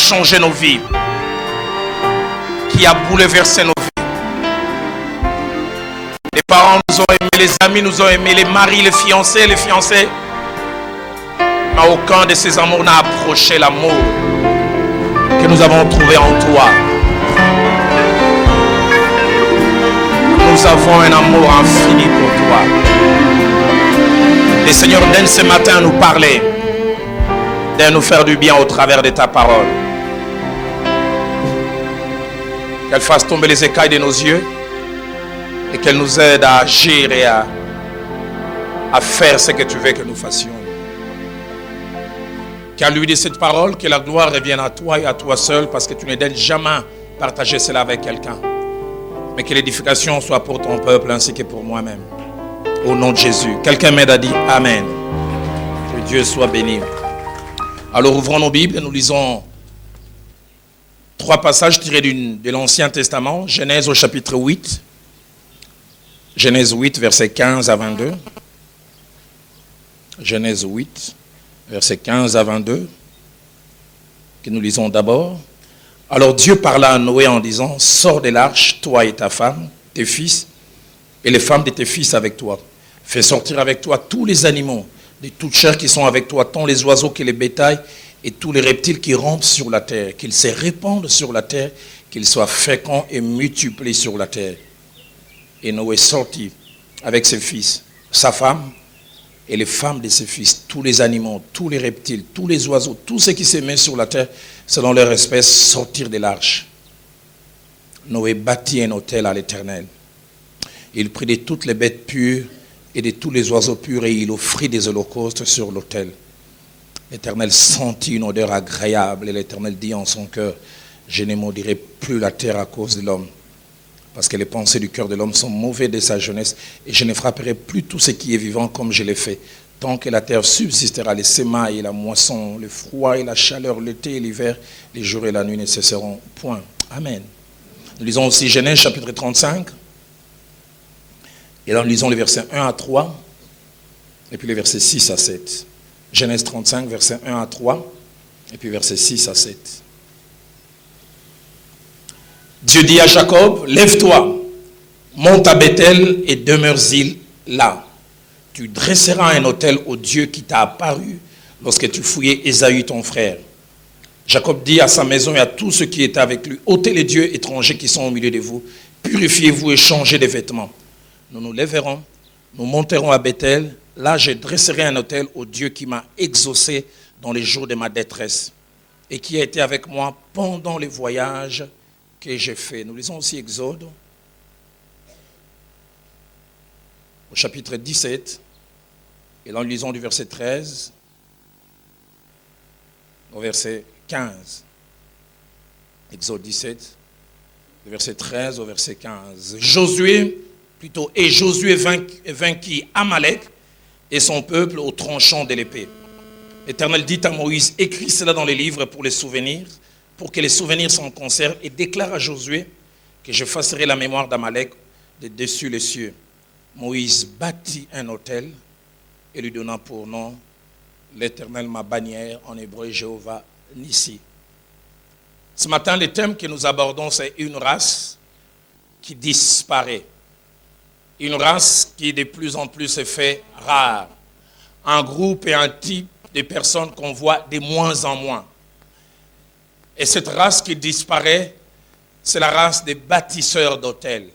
changé nos vies, qui a bouleversé nos vies. Les parents nous ont aimés, les amis nous ont aimés, les maris, les fiancés. Mais aucun de ces amours n'a approché l'amour que nous avons trouvé en toi. Nous avons un amour infini pour toi. Le Seigneur donne ce matin à nous parler, de nous faire du bien au travers de ta parole. Qu'elle fasse tomber les écailles de nos yeux et qu'elle nous aide à agir et à faire ce que tu veux que nous fassions. Qu'à lui de cette parole, que la gloire revienne à toi et à toi seul, parce que tu ne donnes jamais partager cela avec quelqu'un. Mais que l'édification soit pour ton peuple ainsi que pour moi-même. Au nom de Jésus. Quelqu'un m'aide à dire Amen. Que Dieu soit béni. Alors ouvrons nos Bibles et nous lisons 3 passages tirés de l'Ancien Testament. Genèse au chapitre 8. Genèse 8, versets 15 à 22. Genèse 8, versets 15 à 22. Que nous lisons d'abord. Alors Dieu parla à Noé en disant, sors de l'arche, toi et ta femme, tes fils, et les femmes de tes fils avec toi. Fais sortir avec toi tous les animaux, de toute chair qui sont avec toi, tant les oiseaux que les bétails, et tous les reptiles qui rampent sur la terre, qu'ils se répandent sur la terre, qu'ils soient féconds et multiplient sur la terre. Et Noé sortit avec ses fils, sa femme, et les femmes de ses fils, tous les animaux, tous les reptiles, tous les oiseaux, tout ce qui se met sur la terre, selon leur espèce, sortirent de l'arche. Noé bâtit un autel à l'Éternel. Il prit de toutes les bêtes pures et de tous les oiseaux purs et il offrit des holocaustes sur l'autel. L'Éternel sentit une odeur agréable et l'Éternel dit en son cœur, je ne maudirai plus la terre à cause de l'homme. Parce que les pensées du cœur de l'homme sont mauvaises de sa jeunesse, et je ne frapperai plus tout ce qui est vivant comme je l'ai fait. Tant que la terre subsistera, les semailles et la moisson, le froid et la chaleur, l'été et l'hiver, les jours et la nuit ne cesseront point. Amen. Nous lisons aussi Genèse chapitre 35. Et là, nous lisons les versets 1 à 3, et puis les versets 6 à 7. Genèse 35, versets 1 à 3, et puis versets 6 à 7. Dieu dit à Jacob, lève-toi, monte à Bethel et demeure-y là. Tu dresseras un autel au Dieu qui t'a apparu lorsque tu fouillais Ésaü ton frère. Jacob dit à sa maison et à tous ceux qui étaient avec lui, ôtez les dieux étrangers qui sont au milieu de vous, purifiez-vous et changez de vêtements. Nous nous lèverons, nous monterons à Bethel, là je dresserai un autel au Dieu qui m'a exaucé dans les jours de ma détresse et qui a été avec moi pendant les voyages que j'ai fait. Nous lisons aussi Exode, au chapitre 17, et là nous lisons du verset 13 au verset 15. Exode 17, du verset 13 au verset 15. Josué vainquit Amalek et son peuple au tranchant de l'épée. L'Éternel dit à Moïse, écris cela dans les livres pour les souvenirs, pour que les souvenirs s'en conservent, et déclare à Josué que j'effacerai la mémoire d'Amalek de dessus les cieux. Moïse bâtit un autel et lui donna pour nom l'Éternel ma bannière, en hébreu Jéhovah Nissi. Ce matin, le thème que nous abordons, c'est une race qui disparaît. Une race qui de plus en plus se fait rare. Un groupe et un type de personnes qu'on voit de moins en moins. Et cette race qui disparaît, c'est la race des bâtisseurs d'autels.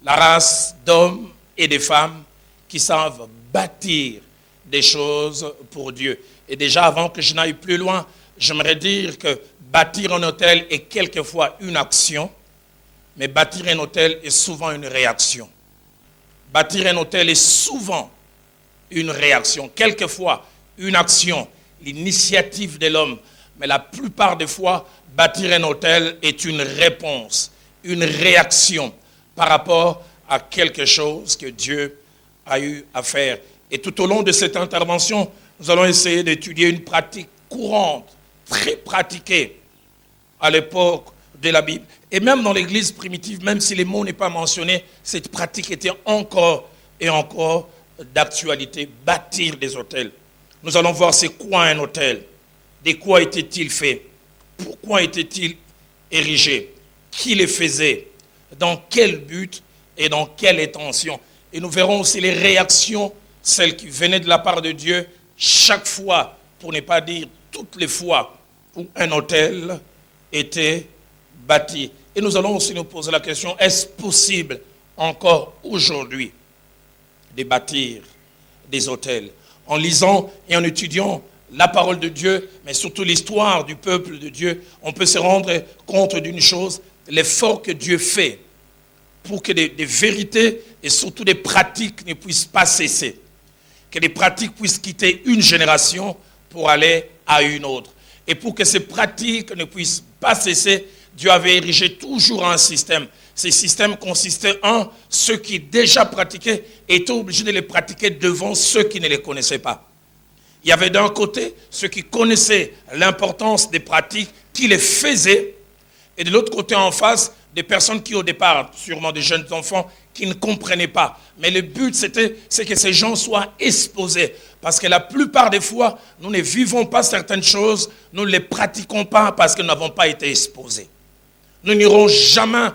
La race d'hommes et de femmes qui savent bâtir des choses pour Dieu. Et déjà, avant que je n'aille plus loin, j'aimerais dire que bâtir un autel est quelquefois une action, mais bâtir un autel est souvent une réaction. Bâtir un autel est souvent une réaction. Quelquefois, une action, l'initiative de l'homme. Mais la plupart des fois, bâtir un autel est une réponse, une réaction par rapport à quelque chose que Dieu a eu à faire. Et tout au long de cette intervention, nous allons essayer d'étudier une pratique courante, très pratiquée à l'époque de la Bible. Et même dans l'église primitive, même si les mots n'est pas mentionné, cette pratique était encore et encore d'actualité, bâtir des autels. Nous allons voir c'est quoi un autel, de quoi était-il fait, pourquoi étaient-ils érigés? Qui les faisait? Dans quel but et dans quelle intention? Et nous verrons aussi les réactions, celles qui venaient de la part de Dieu, chaque fois, pour ne pas dire toutes les fois, où un autel était bâti. Et nous allons aussi nous poser la question, est-ce possible encore aujourd'hui de bâtir des autels? En lisant et en étudiant la parole de Dieu, mais surtout l'histoire du peuple de Dieu, on peut se rendre compte d'une chose, l'effort que Dieu fait pour que des vérités et surtout des pratiques ne puissent pas cesser. Que les pratiques puissent quitter une génération pour aller à une autre. Et pour que ces pratiques ne puissent pas cesser, Dieu avait érigé toujours un système. Ces systèmes consistaient en ceux qui déjà pratiquaient étaient obligés de les pratiquer devant ceux qui ne les connaissaient pas. Il y avait d'un côté ceux qui connaissaient l'importance des pratiques, qui les faisaient, et de l'autre côté en face, des personnes qui au départ, sûrement des jeunes enfants, qui ne comprenaient pas. Mais le but, c'est que ces gens soient exposés. Parce que la plupart des fois, nous ne vivons pas certaines choses, nous ne les pratiquons pas parce que nous n'avons pas été exposés. Nous n'irons jamais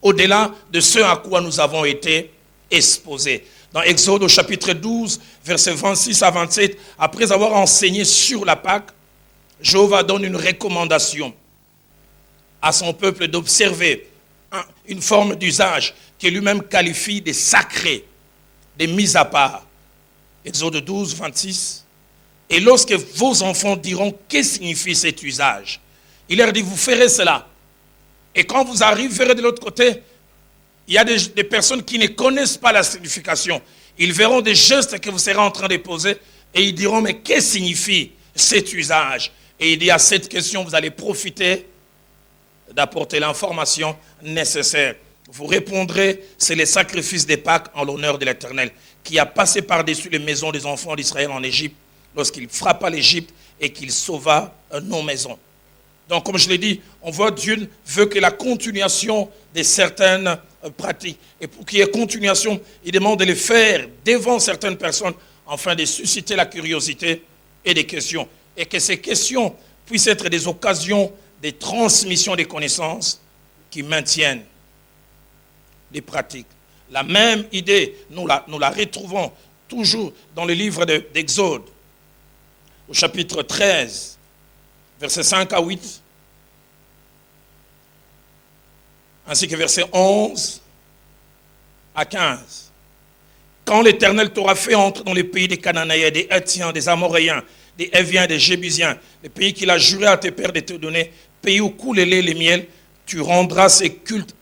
au-delà de ce à quoi nous avons été exposés. Dans Exode au chapitre 12, versets 26 à 27, après avoir enseigné sur la Pâque, Jéhovah donne une recommandation à son peuple d'observer une forme d'usage qu'il lui-même qualifie de sacré, de mise à part. Exode 12, 26. Et lorsque vos enfants diront que signifie cet usage, il leur dit, vous ferez cela. Et quand vous arriverez de l'autre côté, il y a des personnes qui ne connaissent pas la signification. Ils verront des gestes que vous serez en train de poser et ils diront, mais que signifie cet usage? Et il dit, à cette question, vous allez profiter d'apporter l'information nécessaire. Vous répondrez, c'est le sacrifice des Pâques en l'honneur de l'Éternel, qui a passé par-dessus les maisons des enfants d'Israël en Égypte, lorsqu'il frappa l'Égypte et qu'il sauva nos maisons. Donc, comme je l'ai dit, on voit Dieu veut que la continuation de certaines pratiques. Et pour qu'il y ait continuation, il demande de les faire devant certaines personnes, afin de susciter la curiosité et des questions. Et que ces questions puissent être des occasions de transmission des connaissances qui maintiennent les pratiques. La même idée, nous la retrouvons toujours dans le livre d'Exode, au chapitre 13, versets 5 à 8, ainsi que versets 11 à 15. Quand l'Éternel t'aura fait entrer dans les pays des Cananéens, des Héthiens, des Amoréens, des Héviens, des Jébusiens, les pays qu'il a juré à tes pères de te donner, pays où coule le lait et le miel, tu rendras ces cultes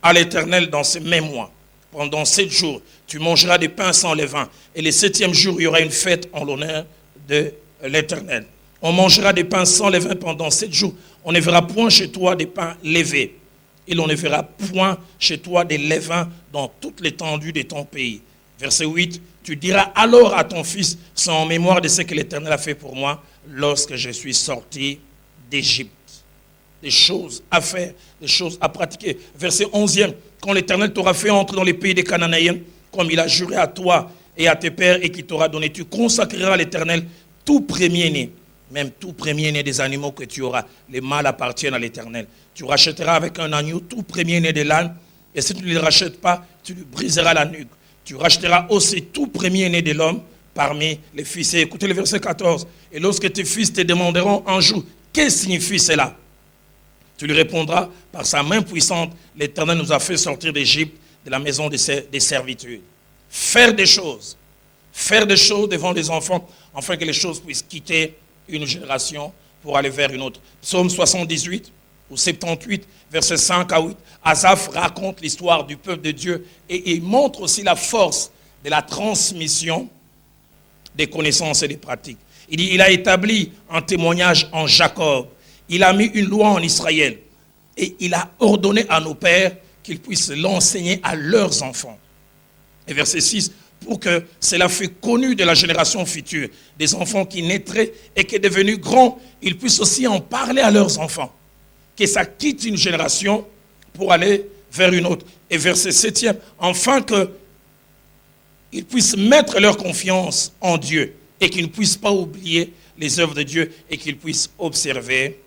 à l'Éternel dans ces mêmes mois. Pendant 7 jours, tu mangeras des pains sans levain. Et le 7e jour, il y aura une fête en l'honneur de l'Éternel. On mangera des pains sans levain pendant 7 jours. On ne verra point chez toi des pains levés. Et l'on ne verra point chez toi des levains dans toute l'étendue de ton pays. Verset 8, tu diras alors à ton fils, c'est en mémoire de ce que l'Éternel a fait pour moi lorsque je suis sorti d'Égypte. Des choses à faire, des choses à pratiquer. Verset 11e, quand l'Éternel t'aura fait entrer dans les pays des Cananéens, comme il a juré à toi et à tes pères et qui t'aura donné, tu consacreras à l'Éternel tout premier-né, même tout premier-né des animaux que tu auras. Les mâles appartiennent à l'Éternel. Tu rachèteras avec un agneau tout premier-né de l'âne, et si tu ne le rachètes pas, tu lui briseras la nuque. Tu racheteras aussi tout premier-né de l'homme parmi les fils. Et écoutez le verset 14. Et lorsque tes fils te demanderont un jour, que signifie cela? Tu lui répondras, par sa main puissante, l'Éternel nous a fait sortir d'Égypte, de la maison des servitudes. Faire des choses devant les enfants, afin que les choses puissent quitter une génération pour aller vers une autre. Psaume 78 ou 78, versets 5 à 8, Asaph raconte l'histoire du peuple de Dieu et il montre aussi la force de la transmission des connaissances et des pratiques. Il dit, il a établi un témoignage en Jacob. Il a mis une loi en Israël et il a ordonné à nos pères qu'ils puissent l'enseigner à leurs enfants. Et verset 6, pour que cela fût connu de la génération future, des enfants qui naîtraient et qui, devenus grands, ils puissent aussi en parler à leurs enfants. Que ça quitte une génération pour aller vers une autre. Et verset 7e, afin qu'ils puissent mettre leur confiance en Dieu et qu'ils ne puissent pas oublier les œuvres de Dieu et qu'ils puissent observer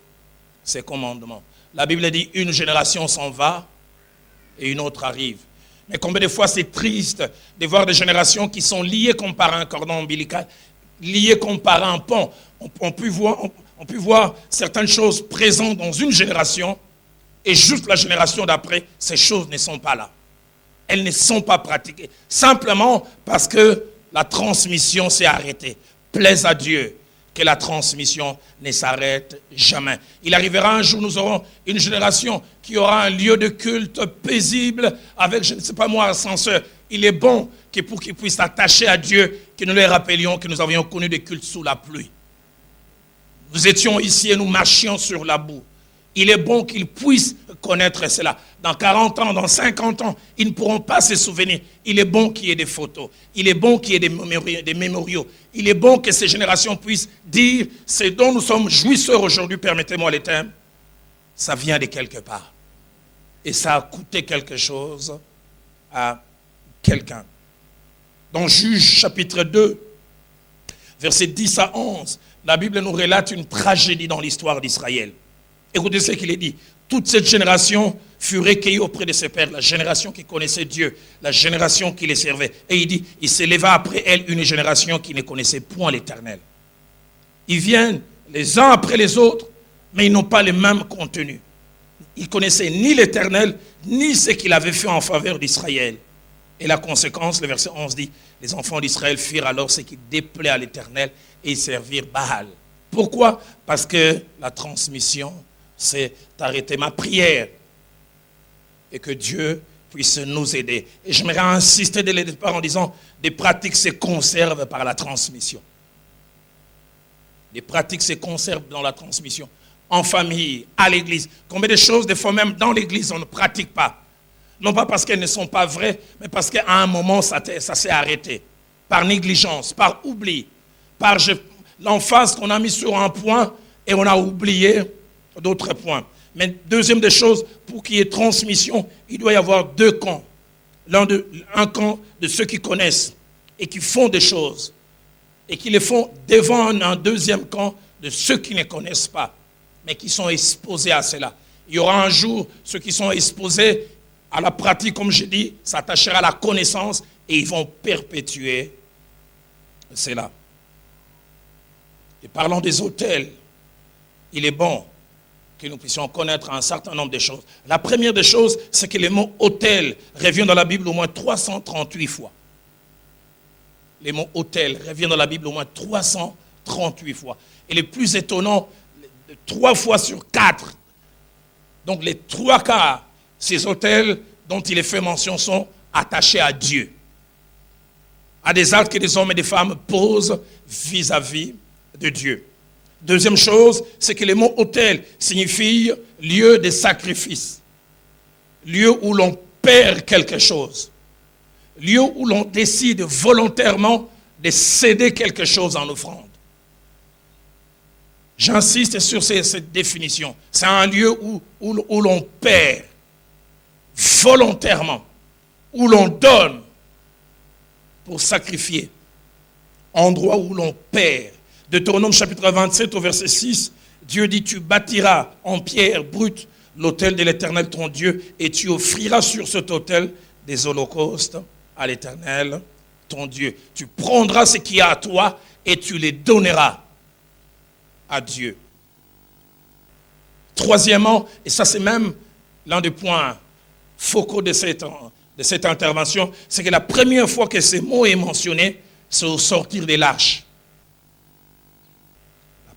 ses commandements. La Bible dit, une génération s'en va et une autre arrive. Mais combien de fois c'est triste de voir des générations qui sont liées comme par un cordon ombilical, liées comme par un pont. On peut voir certaines choses présentes dans une génération et juste la génération d'après, ces choses ne sont pas là. Elles ne sont pas pratiquées. Simplement parce que la transmission s'est arrêtée. Plaise à Dieu que la transmission ne s'arrête jamais. Il arrivera un jour, nous aurons une génération qui aura un lieu de culte paisible avec, je ne sais pas moi, un ascenseur. Il est bon que pour qu'ils puissent s'attacher à Dieu, que nous les rappelions que nous avions connu des cultes sous la pluie. Nous étions ici et nous marchions sur la boue. Il est bon qu'ils puissent connaître cela. Dans 40 ans, dans 50 ans, ils ne pourront pas se souvenir. Il est bon qu'il y ait des photos. Il est bon qu'il y ait des mémoriaux. Il est bon que ces générations puissent dire ce dont nous sommes jouisseurs aujourd'hui, permettez-moi les termes, ça vient de quelque part. Et ça a coûté quelque chose à quelqu'un. Dans Juges chapitre 2, versets 10 à 11, la Bible nous relate une tragédie dans l'histoire d'Israël. Écoutez ce qu'il est dit. Toute cette génération fut recueillie auprès de ses pères, la génération qui connaissait Dieu, la génération qui les servait. Et il dit, il s'éleva après elle une génération qui ne connaissait point l'Éternel. Ils viennent les uns après les autres, mais ils n'ont pas le même contenu. Ils ne connaissaient ni l'Éternel, ni ce qu'il avait fait en faveur d'Israël. Et la conséquence, le verset 11 dit, les enfants d'Israël firent alors ce qui déplaît à l'Éternel et ils servirent Baal. Pourquoi? Parce que la transmission c'est arrêter. Ma prière et que Dieu puisse nous aider. Et j'aimerais insister dès le départ en disant des pratiques se conservent par la transmission. Des pratiques se conservent dans la transmission. En famille, à l'église. Combien de choses, des fois même dans l'église, on ne pratique pas. Non pas parce qu'elles ne sont pas vraies, mais parce qu'à un moment, ça s'est arrêté. Par négligence, par oubli, par l'emphase qu'on a mis sur un point et on a oublié d'autres points. Mais deuxième des choses, pour qu'il y ait transmission, il doit y avoir deux camps. Un camp de ceux qui connaissent et qui font des choses et qui les font devant un deuxième camp de ceux qui ne connaissent pas, mais qui sont exposés à cela. Il y aura un jour ceux qui sont exposés à la pratique, comme je dis, s'attachera à la connaissance et ils vont perpétuer cela. Et parlons des autels. Il est bon que nous puissions connaître un certain nombre de choses. La première des choses, c'est que le mot « autel » revient dans la Bible au moins 338 fois. Les mots « autel » reviennent dans la Bible au moins 338 fois. Et le plus étonnant, 3 fois sur 4. Donc les 3 quarts, ces autels dont il est fait mention sont attachés à Dieu. À des actes que des hommes et des femmes posent vis-à-vis de Dieu. Deuxième chose, c'est que le mot autel signifie lieu de sacrifice. Lieu où l'on perd quelque chose. Lieu où l'on décide volontairement de céder quelque chose en offrande. J'insiste sur cette définition. C'est un lieu où l'on perd volontairement, où l'on donne pour sacrifier. Endroit où l'on perd. Deutéronome chapitre 27 au verset 6, Dieu dit, tu bâtiras en pierre brute l'autel de l'Éternel ton Dieu et tu offriras sur cet autel des holocaustes à l'Éternel ton Dieu. Tu prendras ce qui est à toi et tu les donneras à Dieu. Troisièmement, et ça c'est même l'un des points focaux de cette intervention, c'est que la première fois que ce mot est mentionné, c'est au sortir de l'arche.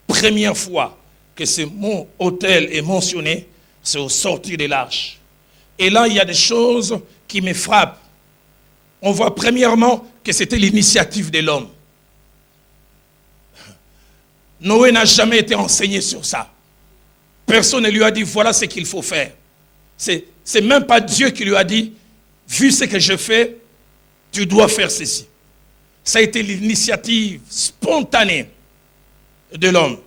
Première fois que ce mot « autel » est mentionné, c'est au sortir de l'arche. Et là, il y a des choses qui me frappent. On voit premièrement que c'était l'initiative de l'homme. Noé n'a jamais été enseigné sur ça. Personne ne lui a dit, voilà ce qu'il faut faire. C'est même pas Dieu qui lui a dit, vu ce que je fais, tu dois faire ceci. Ça a été l'initiative spontanée de l'homme.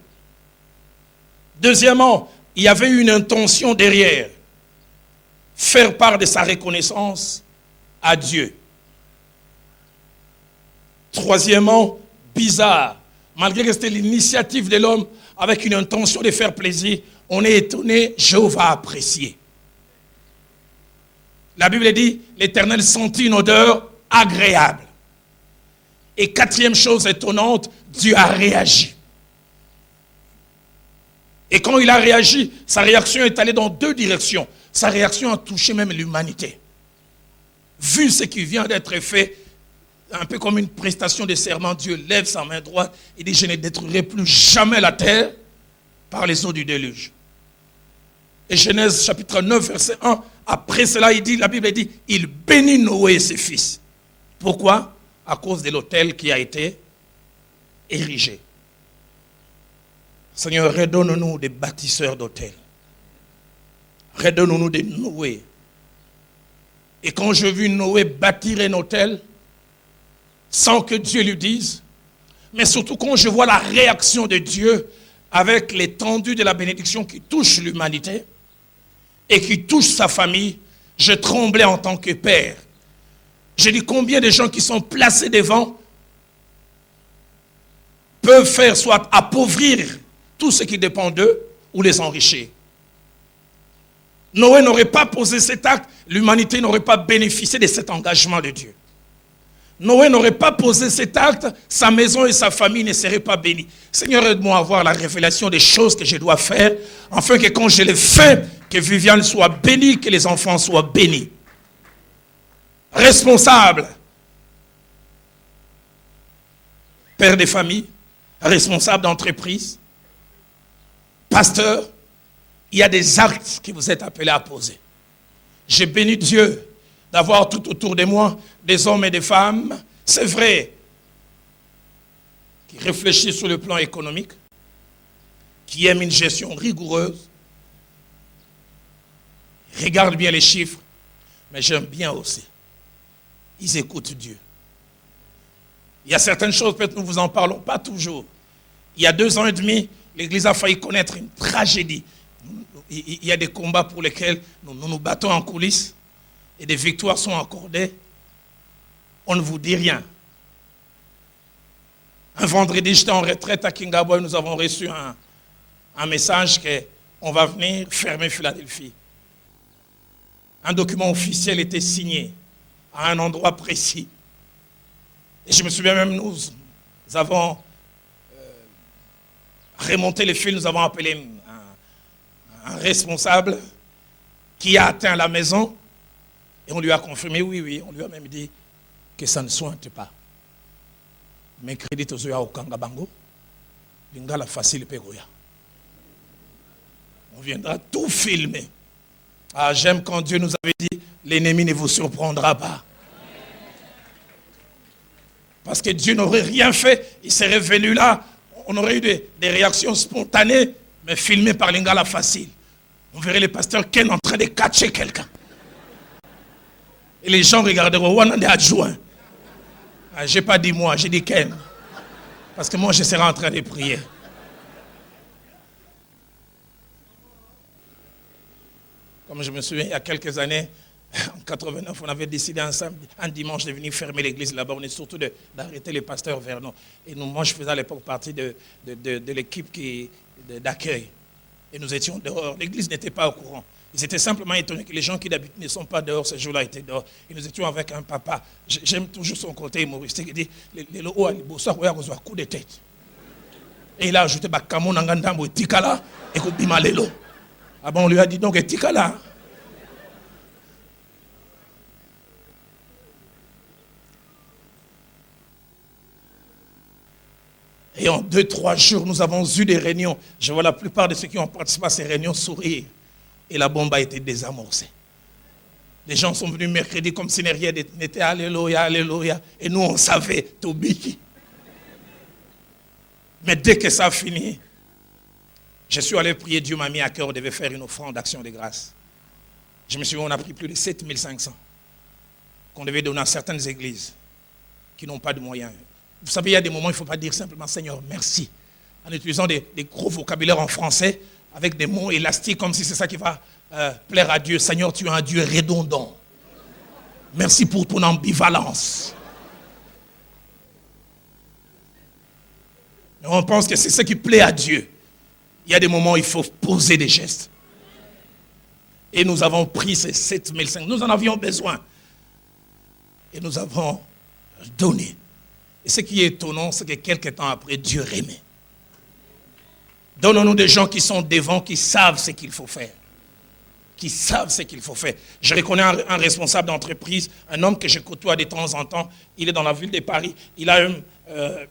Deuxièmement, il y avait une intention derrière. Faire part de sa reconnaissance à Dieu. Troisièmement, bizarre. Malgré que c'était l'initiative de l'homme avec une intention de faire plaisir, on est étonné, Jéhovah a apprécié. La Bible dit, l'Éternel sentit une odeur agréable. Et quatrième chose étonnante, Dieu a réagi. Et quand il a réagi, sa réaction est allée dans deux directions. Sa réaction a touché même l'humanité. Vu ce qui vient d'être fait, un peu comme une prestation de serment, Dieu lève sa main droite et dit, je ne détruirai plus jamais la terre par les eaux du déluge. Et Genèse chapitre 9, verset 1, après cela, la Bible dit, il bénit Noé et ses fils. Pourquoi? À cause de l'autel qui a été érigé. Seigneur, redonne-nous des bâtisseurs d'autels. Redonne-nous des Noé. Et quand je vis Noé bâtir un autel, sans que Dieu lui dise, mais surtout quand je vois la réaction de Dieu avec l'étendue de la bénédiction qui touche l'humanité et qui touche sa famille, je tremblais en tant que père. Je dis combien de gens qui sont placés devant peuvent faire soit appauvrir tout ce qui dépend d'eux ou les enrichir. Noé n'aurait pas posé cet acte, l'humanité n'aurait pas bénéficié de cet engagement de Dieu. Noé n'aurait pas posé cet acte, sa maison et sa famille ne seraient pas bénies. Seigneur, aide-moi à avoir la révélation des choses que je dois faire, afin que quand je les fais, que Viviane soit bénie, que les enfants soient bénis. Responsable, père de famille, responsable d'entreprise, pasteur, il y a des actes que vous êtes appelés à poser. J'ai béni Dieu d'avoir tout autour de moi des hommes et des femmes, c'est vrai, qui réfléchissent sur le plan économique, qui aiment une gestion rigoureuse, regardent bien les chiffres, mais j'aime bien aussi. Ils écoutent Dieu. Il y a certaines choses, peut-être nous vous en parlons pas toujours. Il y a 2 ans et demi, l'Église a failli connaître une tragédie. Il y a des combats pour lesquels nous battons en coulisses et des victoires sont accordées. On ne vous dit rien. Un vendredi, j'étais en retraite à Kingaboy, nous avons reçu un message qu'on va venir fermer Philadelphie. Un document officiel était signé à un endroit précis. Et je me souviens même, nous avons remonté les fils, nous avons appelé un responsable qui a atteint la maison et on lui a confirmé, oui, on lui a même dit que ça ne sointe pas. Mais crédit aux yeux au Kangabango, l'ingala facile pegoya. On viendra tout filmer. Ah, j'aime quand Dieu nous avait dit, l'ennemi ne vous surprendra pas. Parce que Dieu n'aurait rien fait, il serait venu là, on aurait eu des réactions spontanées, mais filmées par l'ingala facile. On verrait le pasteur Ken en train de catcher quelqu'un. Et les gens regarderont, on est adjoint. Ah, je n'ai pas dit moi, j'ai dit Ken. Parce que moi, je serai en train de prier. Comme je me souviens, il y a quelques années, en 89, on avait décidé ensemble, un dimanche, de venir fermer l'église là-bas. On est surtout d'arrêter les pasteurs vers nous. Et moi, je faisais à l'époque partie de l'équipe d'accueil. Et nous étions dehors. L'église n'était pas au courant. Ils étaient simplement étonnés que les gens qui d'habitude ne sont pas dehors ce jour-là étaient dehors. Et nous étions avec un papa. J'aime toujours son côté humoristique. Il dit, les coup de tête. Et il a ajouté, Kamon Tikala et Kobimalelo. Ah bon, on lui a dit donc, Tikala. Et en 2-3 jours, nous avons eu des réunions. Je vois la plupart de ceux qui ont participé à ces réunions sourire. Et la bombe a été désamorcée. Les gens sont venus mercredi comme si rien n'était. Alléluia, alléluia. Et nous, on savait, Tobi. Mais dès que ça a fini, je suis allé prier. Dieu m'a mis à cœur, on devait faire une offrande d'action de grâce. Je me suis dit, on a pris plus de 7500 qu'on devait donner à certaines églises qui n'ont pas de moyens. Vous savez, il y a des moments où il ne faut pas dire simplement Seigneur, merci. En utilisant des gros vocabulaires en français, avec des mots élastiques, comme si c'est ça qui va plaire à Dieu. Seigneur, tu es un Dieu redondant. Merci pour ton ambivalence. Mais on pense que c'est ce qui plaît à Dieu. Il y a des moments où il faut poser des gestes. Et nous avons pris ces 7500. Nous en avions besoin. Et nous avons donné. Et ce qui est étonnant, c'est que quelques temps après, Dieu remet. Donnons-nous des gens qui sont devant, qui savent ce qu'il faut faire. Qui savent ce qu'il faut faire. Je reconnais un responsable d'entreprise, un homme que je côtoie de temps en temps. Il est dans la ville de Paris. Il a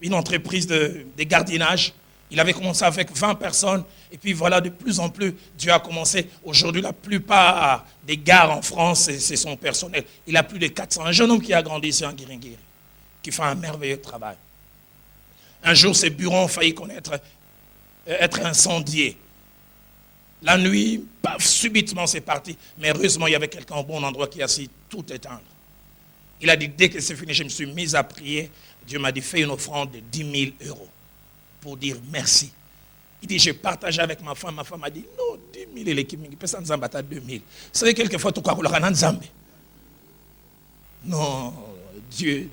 une entreprise de gardiennage. Il avait commencé avec 20 personnes. Et puis voilà, de plus en plus, Dieu a commencé. Aujourd'hui, la plupart des gares en France, c'est son personnel. Il a plus de 400. Un jeune homme qui a grandi ici en Guiringuiri, qui fait un merveilleux travail. Un jour, ses bureaux ont failli être incendiés. La nuit, paf, subitement c'est parti. Mais heureusement, il y avait quelqu'un au bon endroit qui a su tout éteindre. Il a dit, dès que c'est fini, je me suis mis à prier. Dieu m'a dit, fais une offrande de 10 000 euros pour dire merci. Il dit, j'ai partagé avec ma femme. Ma femme a dit, non, 10 000 et l'équipe, il peut s'en zambata 2 000. Vous savez, quelquefois, tout cas, on l'a zambé. Non, Dieu.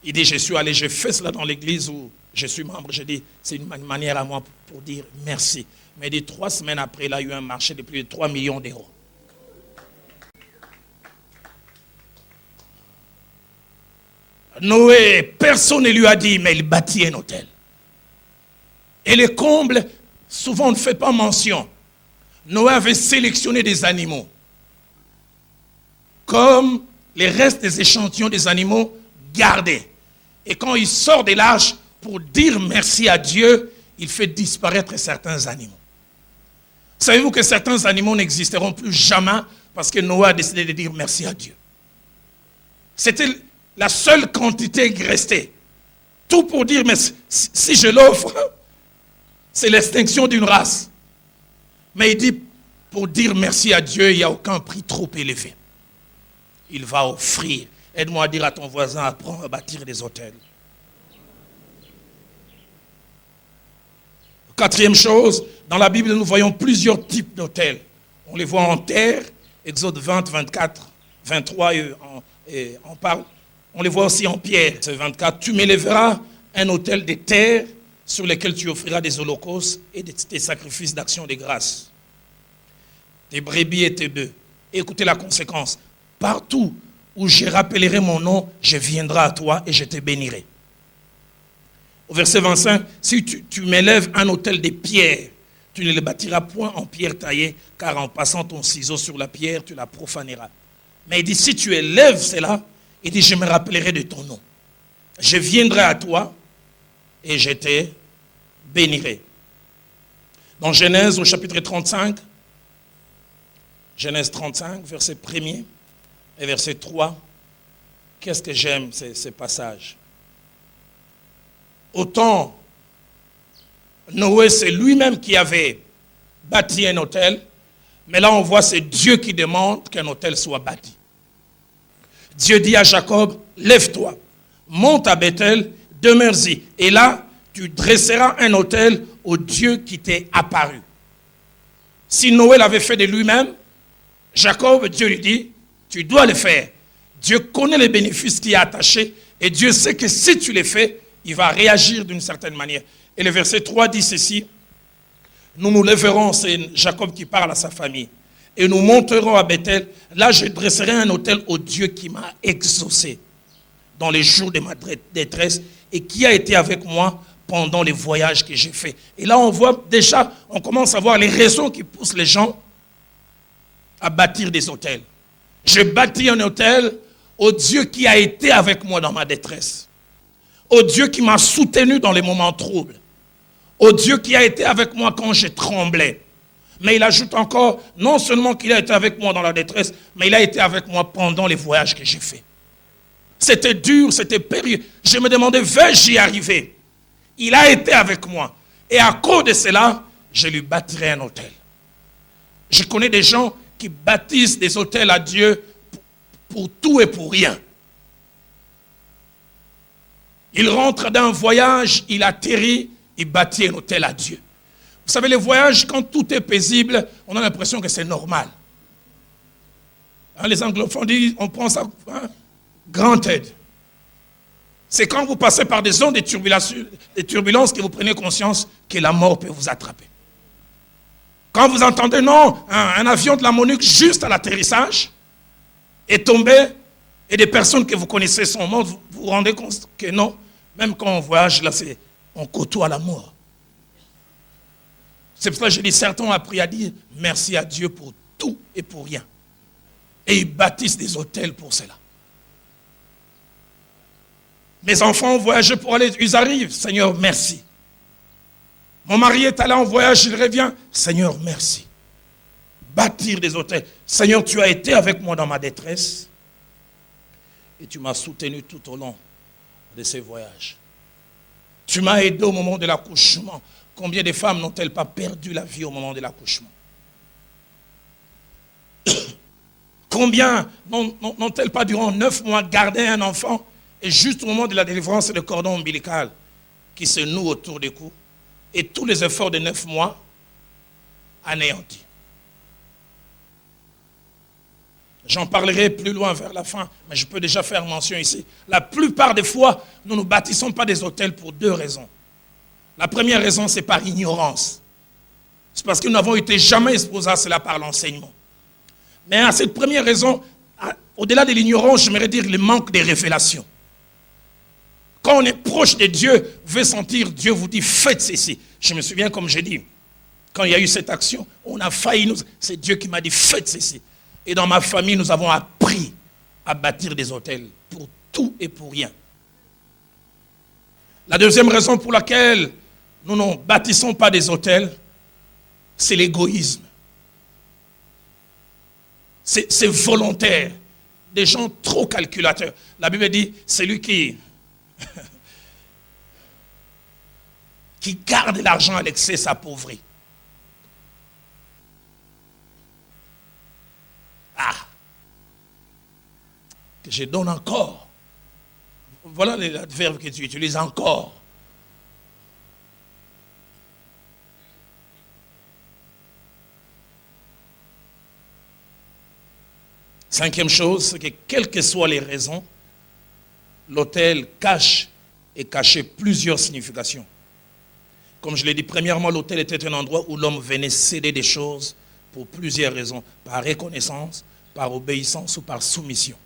Il dit, je suis allé, j'ai fait cela dans l'église où je suis membre. J'ai dit, c'est une manière à moi pour dire merci. Mais 3 semaines après, il a eu un marché de plus de 3 millions d'euros. Noé, personne ne lui a dit, mais il bâtit un hôtel. Et les combles, souvent on ne fait pas mention. Noé avait sélectionné des animaux. Comme les restes des échantillons des animaux gardés. Et quand il sort de l'arche pour dire merci à Dieu, il fait disparaître certains animaux. Savez-vous que certains animaux n'existeront plus jamais parce que Noé a décidé de dire merci à Dieu. C'était la seule quantité restée. Tout pour dire, mais si je l'offre, c'est l'extinction d'une race. Mais il dit, pour dire merci à Dieu, il n'y a aucun prix trop élevé. Il va offrir. Aide-moi à dire à ton voisin, apprends à bâtir des hôtels. Quatrième chose, dans la Bible, nous voyons plusieurs types d'hôtels. On les voit en terre, Exode 20, 24, 23, et on parle. On les voit aussi en pierre, c'est 24. Tu m'élèveras un autel de terre sur lequel tu offriras des holocaustes et des sacrifices d'action de grâce. Tes brebis et tes bœufs. Écoutez la conséquence. Partout où je rappellerai mon nom, je viendrai à toi et je te bénirai. Au verset 25, si tu m'élèves un autel de pierre, tu ne le bâtiras point en pierre taillée, car en passant ton ciseau sur la pierre, tu la profaneras. Mais il dit, si tu élèves cela, il dit, je me rappellerai de ton nom. Je viendrai à toi et je te bénirai. Dans Genèse au chapitre 35, Genèse 35, verset 1er et verset 3, qu'est-ce que j'aime ces passages. Autant Noé, c'est lui-même qui avait bâti un autel, mais là on voit c'est Dieu qui demande qu'un autel soit bâti. Dieu dit à Jacob, lève-toi, monte à Bethel, demeure-y. Et là, tu dresseras un autel au Dieu qui t'est apparu. Si Noé l'avait fait de lui-même, Jacob, Dieu lui dit, tu dois le faire. Dieu connaît les bénéfices qui y a attachés et Dieu sait que si tu les fais, il va réagir d'une certaine manière. Et le verset 3 dit ceci, nous nous lèverons, c'est Jacob qui parle à sa famille, et nous monterons à Bethel. Là, je dresserai un autel au Dieu qui m'a exaucé dans les jours de ma détresse et qui a été avec moi pendant les voyages que j'ai faits. Et là, on voit déjà, on commence à voir les raisons qui poussent les gens à bâtir des autels. Je bâtis un autel au Dieu qui a été avec moi dans ma détresse, au Dieu qui m'a soutenu dans les moments troubles, au Dieu qui a été avec moi quand je tremblais. Mais il ajoute encore, non seulement qu'il a été avec moi dans la détresse, mais il a été avec moi pendant les voyages que j'ai faits. C'était dur, c'était périlleux. Je me demandais, vais-je y arriver? Il a été avec moi. Et à cause de cela, je lui bâtirai un autel. Je connais des gens qui bâtissent des autels à Dieu pour tout et pour rien. Il rentre d'un voyage, il atterrit, il bâtit un autel à Dieu. Vous savez, les voyages, quand tout est paisible, on a l'impression que c'est normal. Hein, les anglophones disent, on prend ça, hein, granted. C'est quand vous passez par des zones de turbulences que vous prenez conscience que la mort peut vous attraper. Quand vous entendez, non, un avion de la MONUC juste à l'atterrissage est tombé et des personnes que vous connaissez sont mortes, vous vous rendez compte que non, même quand on voyage, là, on côtoie la mort. C'est pour ça que je dis, certains ont appris à dire merci à Dieu pour tout et pour rien. Et ils bâtissent des hôtels pour cela. Mes enfants ont voyagé pour aller, ils arrivent, Seigneur, merci. Mon mari est allé en voyage, il revient, Seigneur, merci. Bâtir des hôtels. Seigneur, tu as été avec moi dans ma détresse et tu m'as soutenu tout au long de ces voyages. Tu m'as aidé au moment de l'accouchement. Combien de femmes n'ont-elles pas perdu la vie au moment de l'accouchement? Combien n'ont-elles pas durant 9 mois gardé un enfant et juste au moment de la délivrance, c'est le cordon ombilical qui se noue autour du cou et tous les efforts de 9 mois anéantis. J'en parlerai plus loin vers la fin, mais je peux déjà faire mention ici. La plupart des fois, nous ne bâtissons pas des hôtels pour 2 raisons. La première raison, c'est par ignorance. C'est parce que nous n'avons été jamais exposés à cela par l'enseignement. Mais à cette première raison, au-delà de l'ignorance, j'aimerais dire le manque de révélation. Quand on est proche de Dieu, vous pouvez sentir, Dieu vous dit, faites ceci. Je me souviens, comme j'ai dit, quand il y a eu cette action, on a failli, c'est Dieu qui m'a dit, faites ceci. Et dans ma famille, nous avons appris à bâtir des hôtels pour tout et pour rien. La deuxième raison pour laquelle nous ne bâtissons pas des hôtels, c'est l'égoïsme. C'est volontaire. Des gens trop calculateurs. La Bible dit, c'est lui qui garde l'argent à l'excès s'appauvrit. Que je donne encore. Voilà l'adverbe que tu utilises, encore. Cinquième chose, c'est que quelles que soient les raisons, l'autel cache et cachait plusieurs significations. Comme je l'ai dit, premièrement, l'autel était un endroit où l'homme venait céder des choses pour plusieurs raisons, par reconnaissance, par obéissance ou par soumission.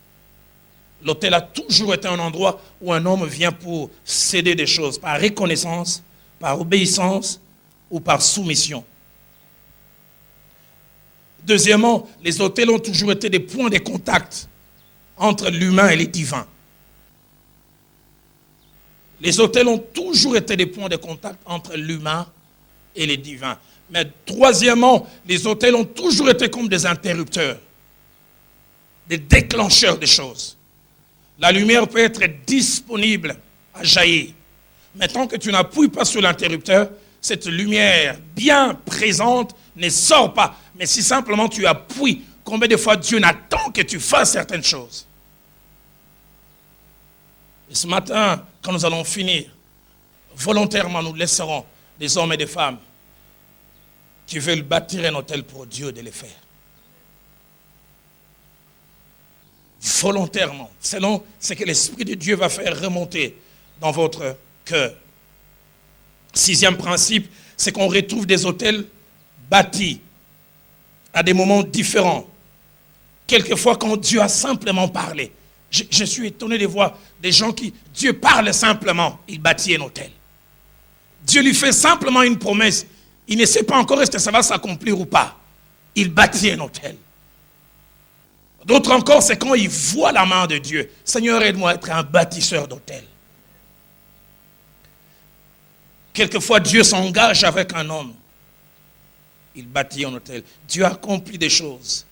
L'autel a toujours été un endroit où un homme vient pour céder des choses, par reconnaissance, par obéissance ou par soumission. Deuxièmement, les autels ont toujours été des points de contact entre l'humain et le divin. Les autels ont toujours été des points de contact entre l'humain et le divin. Mais troisièmement, les autels ont toujours été comme des interrupteurs, des déclencheurs de choses. La lumière peut être disponible à jaillir. Mais tant que tu n'appuies pas sur l'interrupteur, cette lumière bien présente ne sort pas. Mais si simplement tu appuies, combien de fois Dieu n'attend que tu fasses certaines choses? Et ce matin, quand nous allons finir, volontairement nous laisserons des hommes et des femmes qui veulent bâtir un hôtel pour Dieu de les faire. Volontairement, selon ce que l'Esprit de Dieu va faire remonter dans votre cœur. 6e principe, c'est qu'on retrouve des hôtels bâtis à des moments différents. Quelquefois, quand Dieu a simplement parlé, je suis étonné de voir des gens qui, Dieu parle simplement, il bâtit un hôtel. Dieu lui fait simplement une promesse. Il ne sait pas encore est-ce que ça va s'accomplir ou pas. Il bâtit un hôtel. D'autres encore, c'est quand ils voient la main de Dieu. Seigneur, aide-moi à être un bâtisseur d'hôtel. Quelquefois, Dieu s'engage avec un homme. Il bâtit un hôtel. Dieu accomplit des choses.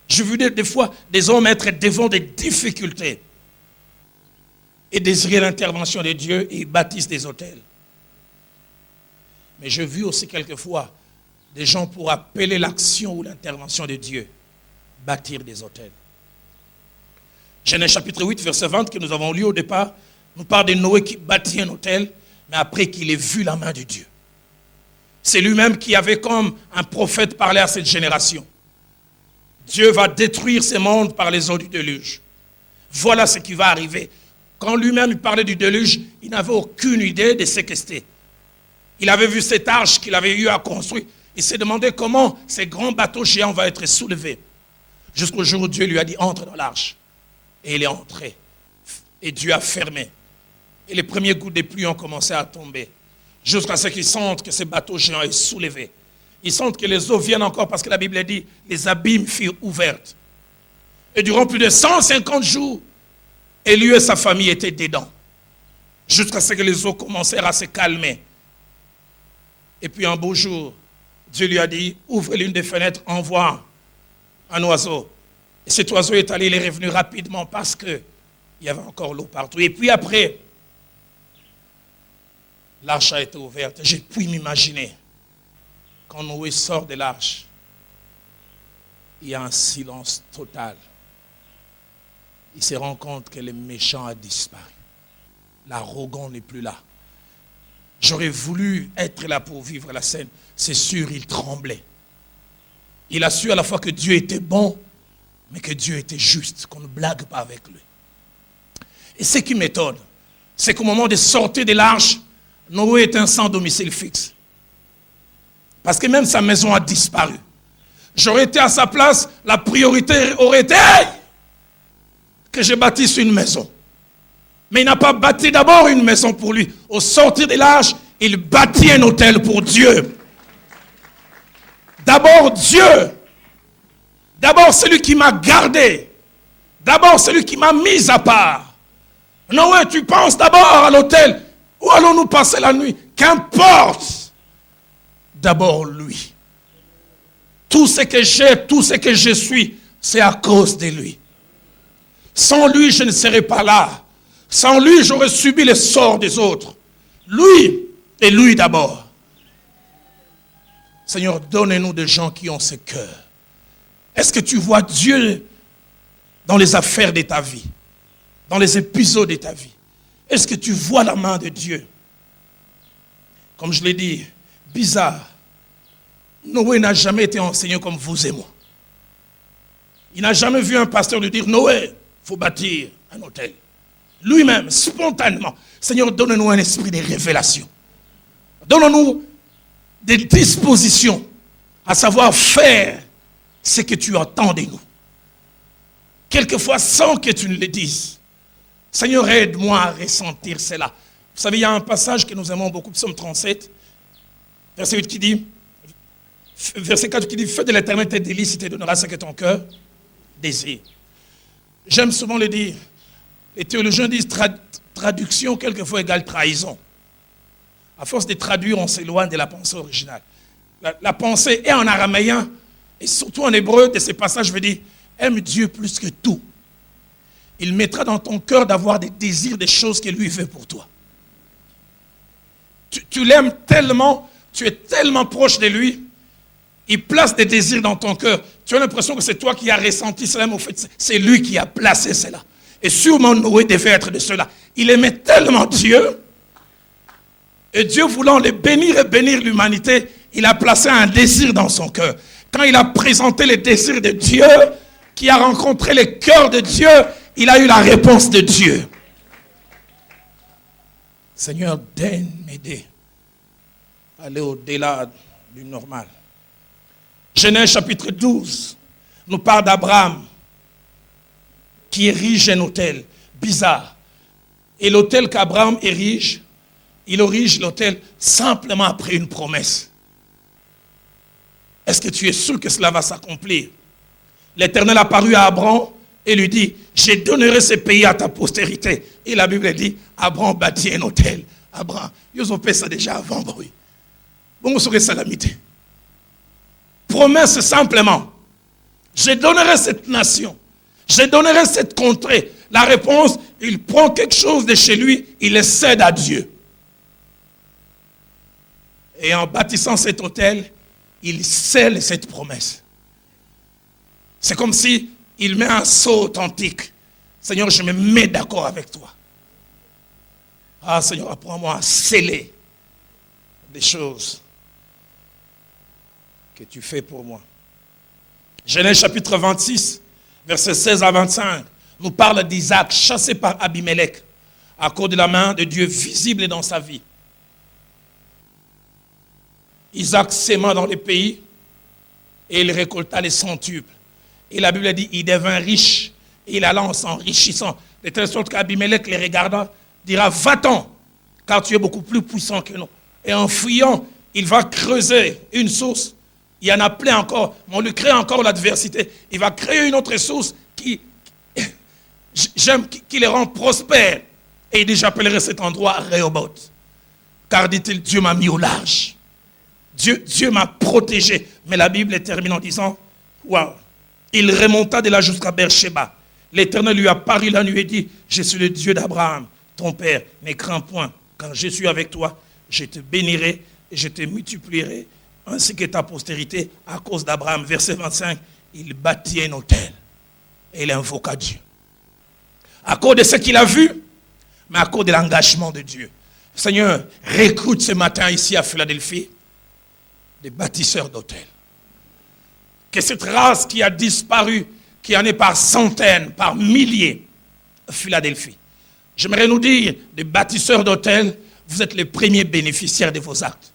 J'ai vu des fois des hommes être devant des difficultés et désirer l'intervention de Dieu et ils bâtissent des hôtels. Mais j'ai vu aussi quelquefois des gens pour appeler l'action ou l'intervention de Dieu bâtir des hôtels. Genèse chapitre 8, verset 20 que nous avons lu au départ, nous parle de Noé qui bâtit un hôtel, mais après qu'il ait vu la main de Dieu. C'est lui-même qui avait comme un prophète parlé à cette génération. Dieu va détruire ce monde par les eaux du déluge. Voilà ce qui va arriver. Quand lui-même parlait du déluge, il n'avait aucune idée de ce que c'était. Il avait vu cette arche qu'il avait eu à construire. Il s'est demandé comment ces grands bateaux géants vont être soulevés. Jusqu'au jour où Dieu lui a dit, entre dans l'arche. Et il est entré. Et Dieu a fermé. Et les premiers gouttes de pluie ont commencé à tomber. Jusqu'à ce qu'ils sentent que ces bateaux géants sont soulevés. Ils sentent que les eaux viennent encore parce que la Bible dit, les abîmes furent ouvertes. Et durant plus de 150 jours, Élie et sa famille étaient dedans. Jusqu'à ce que les eaux commencèrent à se calmer. Et puis un beau jour, Dieu lui a dit, ouvre l'une des fenêtres, envoie un oiseau. Et cet oiseau est allé, il est revenu rapidement parce qu'il y avait encore l'eau partout. Et puis après, l'arche a été ouverte. J'ai pu m'imaginer, quand Noé sort de l'arche, il y a un silence total. Il se rend compte que le méchant a disparu. L'arrogant n'est plus là. J'aurais voulu être là pour vivre la scène. C'est sûr, il tremblait. Il a su à la fois que Dieu était bon, mais que Dieu était juste, qu'on ne blague pas avec lui. Et ce qui m'étonne, c'est qu'au moment de sortir de l'arche, Noé est un sans domicile fixe. Parce que même sa maison a disparu. J'aurais été à sa place, la priorité aurait été que je bâtisse une maison. Mais il n'a pas bâti d'abord une maison pour lui. Au sortir de l'arche, il bâtit un hôtel pour Dieu. D'abord Dieu. D'abord celui qui m'a gardé. D'abord celui qui m'a mis à part. Noé, tu penses d'abord à l'hôtel. Où allons-nous passer la nuit? Qu'importe. D'abord lui. Tout ce que j'ai, tout ce que je suis, c'est à cause de lui. Sans lui, je ne serais pas là. Sans lui, j'aurais subi les sorts des autres. Lui, et lui d'abord. Seigneur, donne-nous des gens qui ont ce cœur. Est-ce que tu vois Dieu dans les affaires de ta vie? Dans les épisodes de ta vie? Est-ce que tu vois la main de Dieu? Comme je l'ai dit, bizarre. Noé n'a jamais été enseigné comme vous et moi. Il n'a jamais vu un pasteur lui dire, Noé, il faut bâtir un hôtel. Lui-même, spontanément, Seigneur, donne-nous un esprit de révélation. Donne-nous des dispositions à savoir faire ce que tu attends de nous. Quelquefois, sans que tu ne le dises. Seigneur, aide-moi à ressentir cela. Vous savez, il y a un passage que nous aimons beaucoup, Psaume 37, verset 8 qui dit, verset 4 qui dit, fais de l'éternel tes délices, il te donnera ce que ton cœur désire. J'aime souvent le dire. Les théologiens disent traduction quelquefois égale trahison. À force de traduire, on s'éloigne de la pensée originale. La pensée est en araméen et surtout en hébreu de ces passages veut dire aime Dieu plus que tout. Il mettra dans ton cœur d'avoir des désirs, des choses qu'il lui veut pour toi. Tu l'aimes tellement, tu es tellement proche de lui, il place des désirs dans ton cœur. Tu as l'impression que c'est toi qui as ressenti cela, mais au fait, c'est lui qui a placé cela. Et sûrement Noé devait être de cela. Il aimait tellement Dieu. Et Dieu voulant le bénir et bénir l'humanité, il a placé un désir dans son cœur. Quand il a présenté les désirs de Dieu, qui a rencontré le cœur de Dieu, il a eu la réponse de Dieu. Seigneur, daigne m'aider à aller au-delà du normal. Genèse chapitre 12 nous parle d'Abraham qui érige un hôtel bizarre. Et l'hôtel qu'Abraham érige, il érige l'hôtel simplement après une promesse. Est-ce que tu es sûr que cela va s'accomplir? L'Éternel apparut à Abraham et lui dit, je donnerai ce pays à ta postérité. Et la Bible dit, Abraham bâtit un hôtel. Abraham, ils ont fait ça déjà avant, oui. Bon, vous serez salamité. Promesse simplement, je donnerai cette nation. Je donnerai cette contrée. La réponse, il prend quelque chose de chez lui, il le cède à Dieu. Et en bâtissant cet hôtel, il scelle cette promesse. C'est comme si il met un sceau authentique. Seigneur, je me mets d'accord avec toi. Ah Seigneur, apprends-moi à sceller des choses que tu fais pour moi. Genèse chapitre 26. Versets 16 à 25, nous parle d'Isaac chassé par Abimelech. à cause de la main de Dieu visible dans sa vie. Isaac s'aima dans les pays et il récolta les centuples. Et la Bible dit, il devint riche et il alla en s'enrichissant. De telle sorte qu'Abimelech les regarda, dira, va-t'en, car tu es beaucoup plus puissant que nous. Et en fuyant, il va creuser une source. Il y en a plein encore, mais on lui crée encore l'adversité. Il va créer une autre source qui les rend prospères. Et il dit, j'appellerai cet endroit Rehoboth. Car, dit-il, Dieu m'a mis au large. Dieu m'a protégé. Mais la Bible termine en disant, waouh, il remonta de là jusqu'à Beersheba. L'Éternel lui apparut la nuit et dit, je suis le Dieu d'Abraham, ton père, ne crains point. Quand je suis avec toi, je te bénirai et je te multiplierai, ainsi que ta postérité à cause d'Abraham. Verset 25, il bâtit un autel et il invoqua Dieu. À cause de ce qu'il a vu, mais à cause de l'engagement de Dieu. Seigneur, recrute ce matin ici à Philadelphie des bâtisseurs d'autels. Que cette race qui a disparu, qui en est par centaines, par milliers, à Philadelphie. J'aimerais nous dire, des bâtisseurs d'autels, vous êtes les premiers bénéficiaires de vos actes.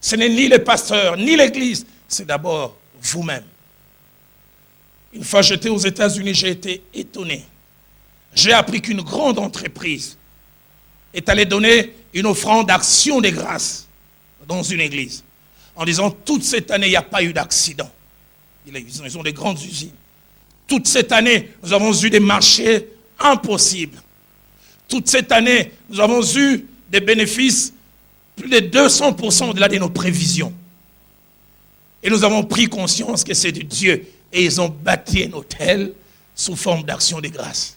Ce n'est ni les pasteurs, ni l'église, c'est d'abord vous-même. Une fois j'étais aux États-Unis, j'ai été étonné. J'ai appris qu'une grande entreprise est allée donner une offrande d'action de grâce dans une église. En disant, toute cette année, il n'y a pas eu d'accident. Ils ont des grandes usines. Toute cette année, nous avons eu des marchés impossibles. Toute cette année, nous avons eu des bénéfices plus de 200% au-delà de nos prévisions. Et nous avons pris conscience que c'est de Dieu. Et ils ont bâti un hôtel sous forme d'action de grâce.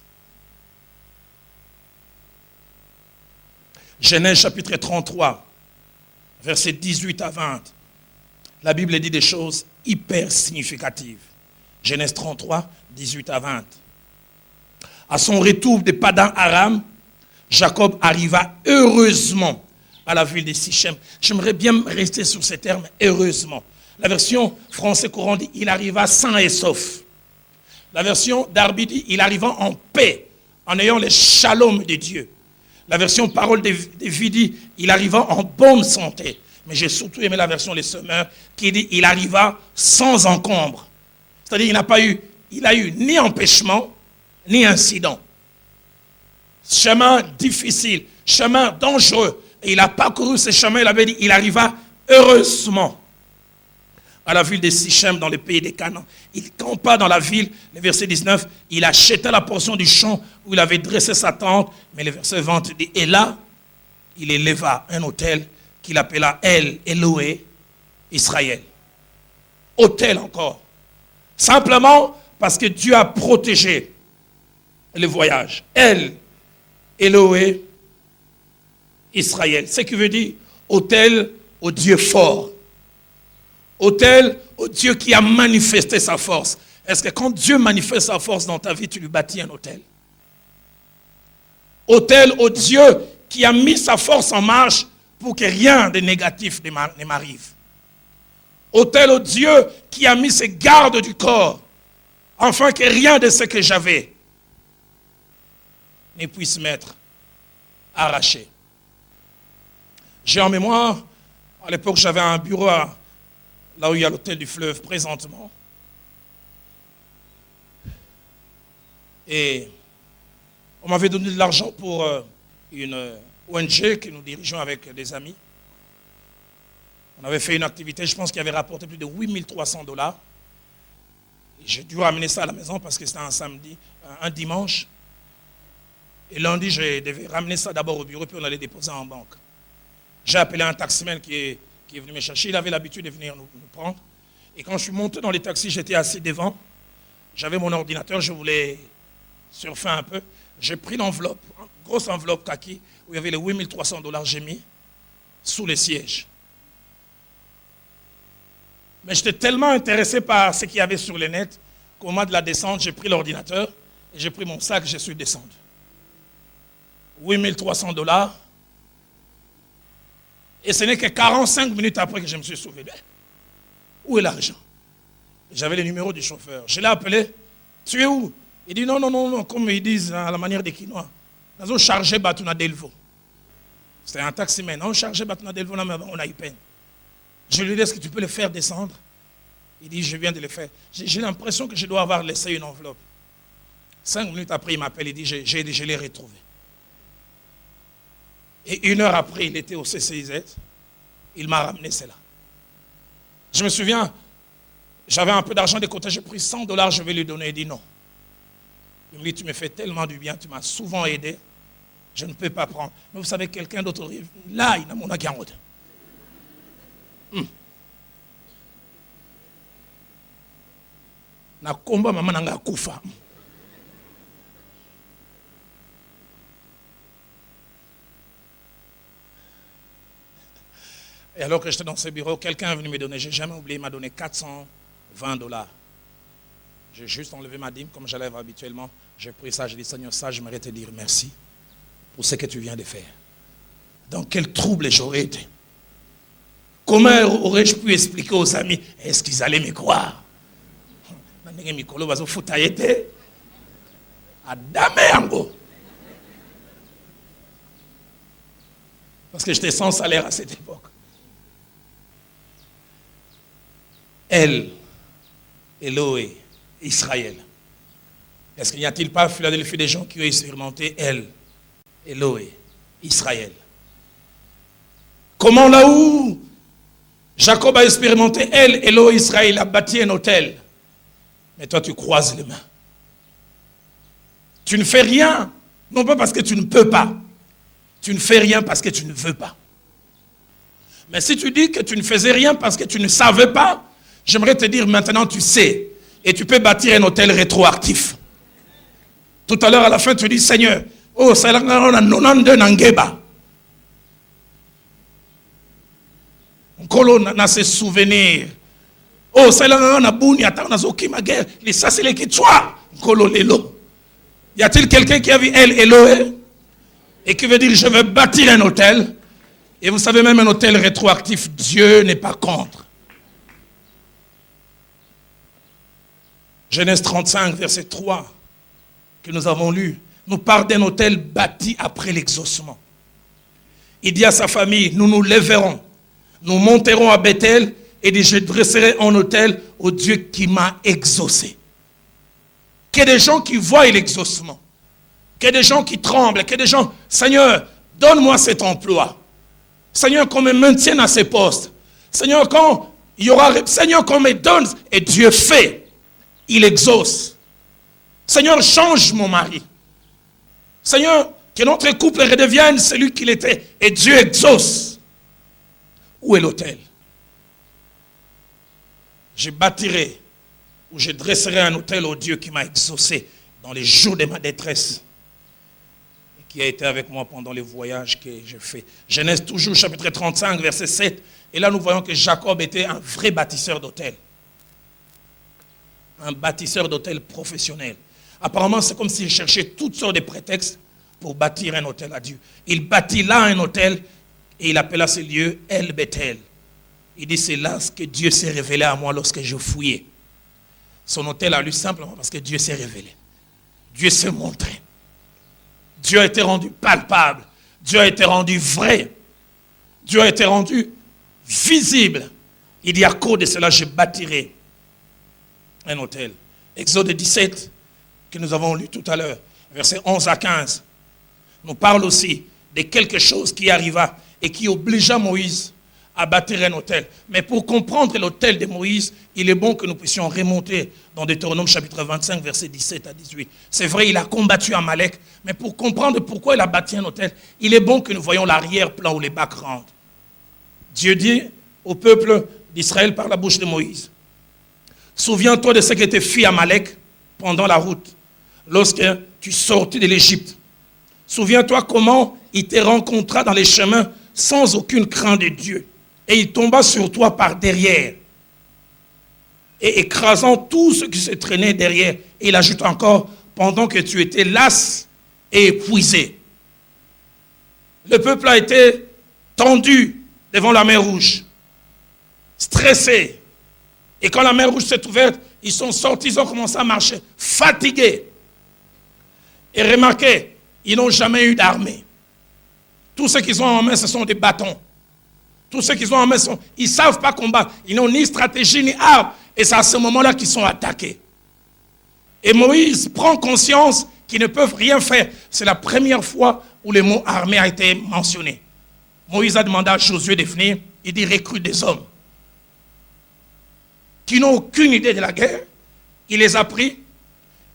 Genèse chapitre 33, versets 18 à 20. La Bible dit des choses hyper significatives. Genèse 33, 18 à 20. À son retour de Padan Aram, Jacob arriva heureusement à la ville de Sichem. J'aimerais bien rester sur ces termes, heureusement. La version français courant dit, il arriva sain et sauf. La version Darby dit, il arriva en paix, en ayant le shalom de Dieu. La version parole de vie dit, il arriva en bonne santé. Mais j'ai surtout aimé la version Les Semeurs qui dit, il arriva sans encombre. C'est-à-dire, il a eu ni empêchement, ni incident. Chemin difficile, chemin dangereux. Et il a parcouru ce chemin, il avait dit, il arriva heureusement à la ville de Sichem dans le pays des Canaan. Il campa dans la ville, le verset 19, il acheta la portion du champ où il avait dressé sa tente, mais le verset 20 dit, et là, il éleva un autel qu'il appela El Eloé Israël. Autel encore. Simplement parce que Dieu a protégé le voyage. El Eloé Israël. Ce qui veut dire autel au Dieu fort. Autel au Dieu qui a manifesté sa force. Est-ce que quand Dieu manifeste sa force dans ta vie, tu lui bâtis un autel? Autel au Dieu qui a mis sa force en marche pour que rien de négatif ne m'arrive. Autel au Dieu qui a mis ses gardes du corps, afin que rien de ce que j'avais ne puisse m'être arraché. J'ai en mémoire, à l'époque j'avais un bureau là où il y a l'hôtel du Fleuve présentement. Et on m'avait donné de l'argent pour une ONG que nous dirigeons avec des amis. On avait fait une activité, je pense qu'il avait rapporté plus de 8300 $. Et j'ai dû ramener ça à la maison parce que c'était un dimanche. Et lundi, je devais ramener ça d'abord au bureau, puis on allait déposer en banque. J'ai appelé un taximan qui est venu me chercher. Il avait l'habitude de venir nous prendre. Et quand je suis monté dans les taxis, j'étais assis devant. J'avais mon ordinateur, je voulais surfer un peu. J'ai pris l'enveloppe, une grosse enveloppe kaki, où il y avait les 8300 $, j'ai mis sous les sièges. Mais j'étais tellement intéressé par ce qu'il y avait sur le net qu'au moment de la descente, j'ai pris l'ordinateur et j'ai pris mon sac et je suis descendu. 8300 $. Et ce n'est que 45 minutes après que je me suis sauvé. Où est l'argent? J'avais le numéro du chauffeur. Je l'ai appelé. Tu es où? Il dit non, non, non, non, comme ils disent à la manière des Quinois. Nous avons chargé Batuna Delvo. C'était un taximène. On chargé Batuna Delvo, on a eu peine. Je lui dis, est-ce que tu peux le faire descendre? Il dit, je viens de le faire. J'ai l'impression que je dois avoir laissé une enveloppe. 5 minutes après, il m'appelle, il dit, je l'ai retrouvé. Et 1 heure après, il était au CCIZ. Il m'a ramené cela. Je me souviens, j'avais un peu d'argent de côté, j'ai pris $100, je vais lui donner. Il dit non. Il me dit, tu me fais tellement du bien, tu m'as souvent aidé, je ne peux pas prendre. Mais vous savez, quelqu'un d'autre arrive, là, il n'a mon qui en route. Na komba maman nanga kufa. Et alors que j'étais dans ce bureau, quelqu'un est venu me donner, j'ai jamais oublié, il m'a donné $420. J'ai juste enlevé ma dîme comme j'allais habituellement. J'ai pris ça, j'ai dit, Seigneur, ça, j'aimerais te dire merci pour ce que tu viens de faire. Dans quel trouble j'aurais été? Comment aurais-je pu expliquer aux amis? Est-ce qu'ils allaient me croire? Parce que j'étais sans salaire à cette époque. Elle, Eloé, Israël. Est-ce qu'il n'y a-t-il pas à Philadelphie des gens qui ont expérimenté elle, Eloé, Israël? Comment là où Jacob a expérimenté elle, Eloé, Israël, a bâti un hôtel. Mais toi tu croises les mains. Tu ne fais rien, non pas parce que tu ne peux pas. Tu ne fais rien parce que tu ne veux pas. Mais si tu dis que tu ne faisais rien parce que tu ne savais pas, j'aimerais te dire maintenant tu sais. Et tu peux bâtir un hôtel rétroactif. Tout à l'heure à la fin tu dis Seigneur, oh ça là on a 92 nangeba. Nkolo na ses souvenirs. Oh ça là on a bouni attends na zokima guerre. Les ça c'est les qui toi. Nkolo lelo. Y a-t-il quelqu'un qui a vu elle Eloé et qui veut dire je veux bâtir un hôtel? Et vous savez même un hôtel rétroactif, Dieu n'est pas contre. Genèse 35, verset 3, que nous avons lu, nous parle d'un hôtel bâti après l'exaucement. Il dit à sa famille, nous nous lèverons, nous monterons à Bethel et dit, je dresserai un hôtel au Dieu qui m'a exaucé. Qu'il y ait des gens qui voient l'exaucement, qu'il y ait des gens qui tremblent, qu'il y ait des gens, Seigneur, donne-moi cet emploi. Seigneur, qu'on me maintienne à ces postes. Seigneur, quand il y aura, Seigneur, qu'on me donne, et Dieu fait. Il exauce. Seigneur, change mon mari. Seigneur, que notre couple redevienne celui qu'il était. Et Dieu exauce. Où est l'autel? Je bâtirai ou je dresserai un autel au Dieu qui m'a exaucé dans les jours de ma détresse et qui a été avec moi pendant les voyages que j'ai fait. Genèse toujours, chapitre 35, verset 7. Et là, nous voyons que Jacob était un vrai bâtisseur d'autel. Un bâtisseur d'hôtel professionnel. Apparemment, c'est comme s'il cherchait toutes sortes de prétextes pour bâtir un hôtel à Dieu. Il bâtit là un hôtel et il appela ce lieu El Bethel. Il dit, c'est là que Dieu s'est révélé à moi lorsque je fouillais. Son hôtel a lui simplement parce que Dieu s'est révélé. Dieu s'est montré. Dieu a été rendu palpable. Dieu a été rendu vrai. Dieu a été rendu visible. Il dit, à cause de cela, je bâtirai un hôtel. Exode 17, que nous avons lu tout à l'heure, versets 11 à 15, nous parle aussi de quelque chose qui arriva et qui obligea Moïse à bâtir un hôtel. Mais pour comprendre l'hôtel de Moïse, il est bon que nous puissions remonter dans Deutéronome chapitre 25, versets 17 à 18. C'est vrai, il a combattu Amalek, mais pour comprendre pourquoi il a bâti un hôtel, il est bon que nous voyions l'arrière-plan ou les backgrounds. Dieu dit au peuple d'Israël par la bouche de Moïse, souviens-toi de ce que te fit Amalek pendant la route, lorsque tu sortis de l'Égypte. Souviens-toi comment il te rencontra dans les chemins sans aucune crainte de Dieu. Et il tomba sur toi par derrière, et écrasant tout ce qui se traînait derrière. Et il ajoute encore, pendant que tu étais las et épuisé. Le peuple a été tendu devant la mer Rouge, stressé. Et quand la mer Rouge s'est ouverte, ils sont sortis, ils ont commencé à marcher, fatigués. Et remarquez, ils n'ont jamais eu d'armée. Tout ce qu'ils ont en main, ce sont des bâtons. Tout ce qu'ils ont en main, ils ne savent pas combattre. Ils n'ont ni stratégie ni arme. Et c'est à ce moment-là qu'ils sont attaqués. Et Moïse prend conscience qu'ils ne peuvent rien faire. C'est la première fois où le mot armée a été mentionné. Moïse a demandé à Josué de venir. Il dit recrute des hommes qui n'ont aucune idée de la guerre. Il les a pris.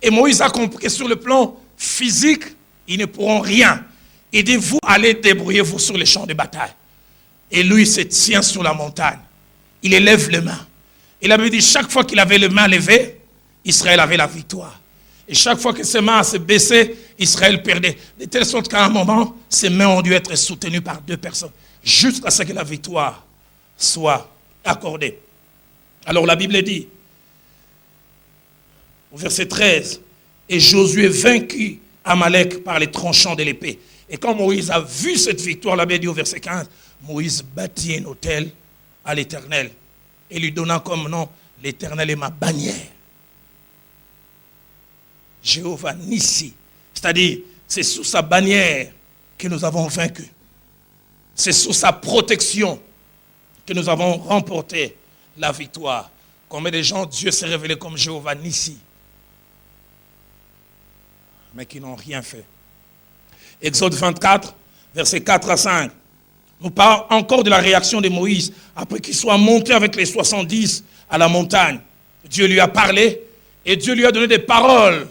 Et Moïse a compris que sur le plan physique, ils ne pourront rien. Il dit, vous allez débrouiller-vous sur les champs de bataille. Et lui, il se tient sur la montagne. Il élève les mains. Il avait dit, chaque fois qu'il avait les mains levées, Israël avait la victoire. Et chaque fois que ses mains se baissaient, Israël perdait. De telle sorte qu'à un moment, ses mains ont dû être soutenues par 2 personnes. Jusqu'à ce que la victoire soit accordée. Alors la Bible dit, au verset 13, et Josué vainquit Amalek par les tranchants de l'épée. Et quand Moïse a vu cette victoire, la Bible dit au verset 15, Moïse bâtit un autel à l'Éternel et lui donna comme nom, l'Éternel est ma bannière. Jéhovah Nissi. C'est-à-dire, c'est sous sa bannière que nous avons vaincu. C'est sous sa protection que nous avons remporté la victoire. Combien de gens, Dieu s'est révélé comme Jéhovah Nissi, mais qui n'ont rien fait. Exode 24, versets 4 à 5. Nous parlons encore de la réaction de Moïse après qu'il soit monté avec les 70 à la montagne. Dieu lui a parlé et Dieu lui a donné des paroles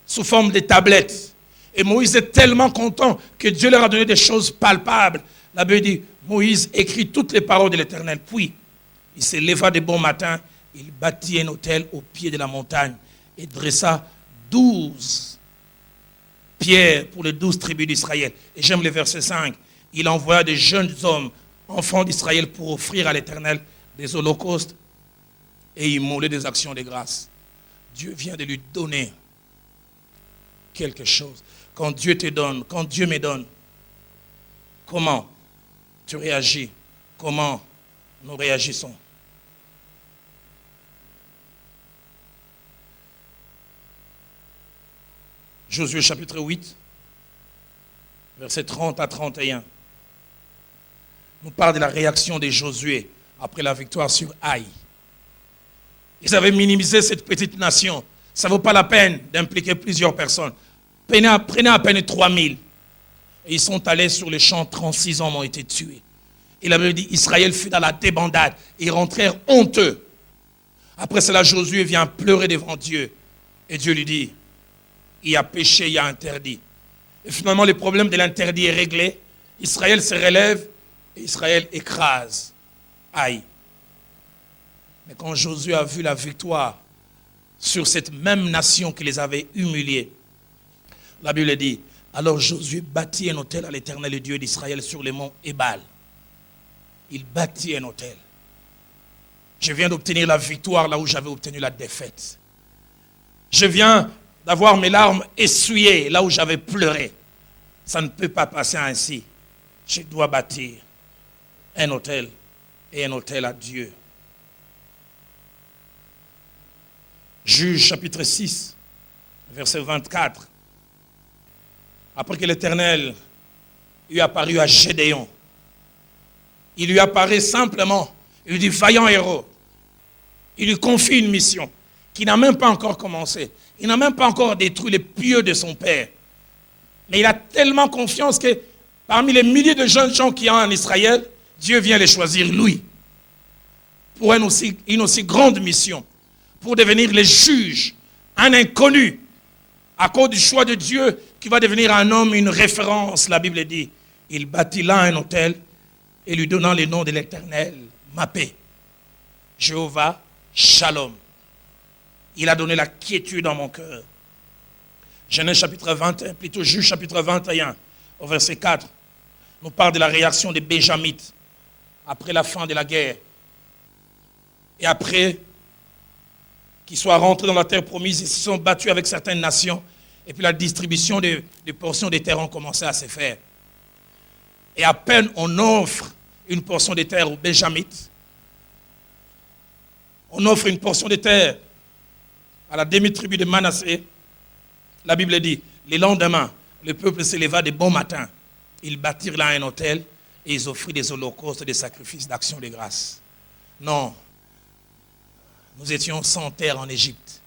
sous forme de tablettes. Et Moïse est tellement content que Dieu leur a donné des choses palpables. La Bible dit, Moïse écrit toutes les paroles de l'Éternel. Puis, il se leva de bon matin, il bâtit un autel au pied de la montagne et dressa 12 pierres pour les 12 tribus d'Israël. Et j'aime le verset 5. Il envoya des jeunes hommes, enfants d'Israël, pour offrir à l'Éternel des holocaustes et immoler des actions de grâce. Dieu vient de lui donner quelque chose. Quand Dieu te donne, quand Dieu me donne, comment tu réagis? Comment nous réagissons? Josué chapitre 8, versets 30 à 31. Nous parle de la réaction de Josué après la victoire sur Haï. Ils avaient minimisé cette petite nation. Ça ne vaut pas la peine d'impliquer plusieurs personnes. Prenez à peine 3000. Et ils sont allés sur les champs, 36 hommes ont été tués. Et la Bible dit, Israël fut dans la débandade. Ils rentrèrent honteux. Après cela, Josué vient pleurer devant Dieu. Et Dieu lui dit, il y a péché, il y a interdit. Et finalement, le problème de l'interdit est réglé. Israël se relève et Israël écrase Haï. Mais quand Josué a vu la victoire sur cette même nation qui les avait humiliés, la Bible dit, alors Josué bâtit un autel à l'Éternel, le Dieu d'Israël, sur les monts Ébal. Il bâtit un autel. Je viens d'obtenir la victoire là où j'avais obtenu la défaite. Je viens d'avoir mes larmes essuyées là où j'avais pleuré. Ça ne peut pas passer ainsi. Je dois bâtir un autel et un autel à Dieu. Juge chapitre 6, verset 24. Après que l'Éternel lui apparu à Gédéon, il lui apparaît simplement, il lui dit, vaillant héros. Il lui confie une mission qui n'a même pas encore commencé. Il n'a même pas encore détruit les pieux de son père. Mais il a tellement confiance que parmi les milliers de jeunes gens qu'il y a en Israël, Dieu vient les choisir, lui, pour une aussi grande mission, pour devenir les juges, un inconnu, à cause du choix de Dieu, qui va devenir un homme, une référence. La Bible dit, il bâtit là un autel et lui donnant le nom de l'Éternel, ma paix, Jéhovah, Shalom. Il a donné la quiétude dans mon cœur. Genèse chapitre 21, plutôt Juge chapitre 21, au verset 4, nous parle de la réaction des Béjamites après la fin de la guerre. Et après qu'ils soient rentrés dans la terre promise, ils se sont battus avec certaines nations. Et puis la distribution des portions des terres ont commencé à se faire. Et à peine on offre une portion de terre aux Béjamites, on offre une portion de terre à la demi-tribu de Manassé, la Bible dit, Le lendemain, le peuple s'éleva de bon matin. Ils bâtirent là un autel et ils offrirent des holocaustes et des sacrifices d'action de grâce. Non, nous étions sans terre en Égypte.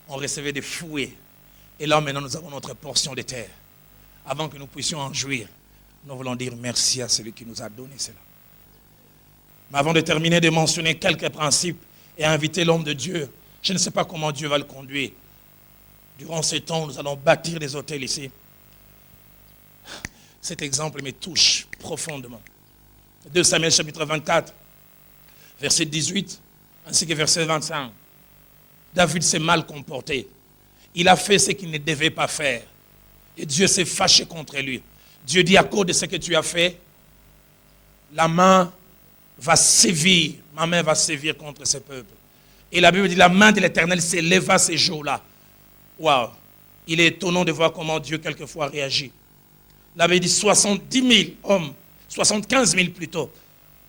On recevait des fouets. Et là, maintenant, nous avons notre portion de terre. Avant que nous puissions en jouir, nous voulons dire merci à celui qui nous a donné cela. Mais avant de terminer, de mentionner quelques principes et inviter l'homme de Dieu, je ne sais pas comment Dieu va le conduire. Durant ce temps, nous allons bâtir des hôtels ici. Cet exemple me touche profondément. 2 Samuel chapitre 24, verset 18, ainsi que verset 25. David s'est mal comporté. Il a fait ce qu'il ne devait pas faire. Et Dieu s'est fâché contre lui. Dieu dit, à cause de ce que tu as fait, la main va sévir. Ma main va sévir contre ce peuple. Et la Bible dit, la main de l'Éternel s'éleva ces jours-là. Waouh! Il est étonnant de voir comment Dieu quelquefois réagit. La Bible dit 70 000 hommes, 75 000 plutôt,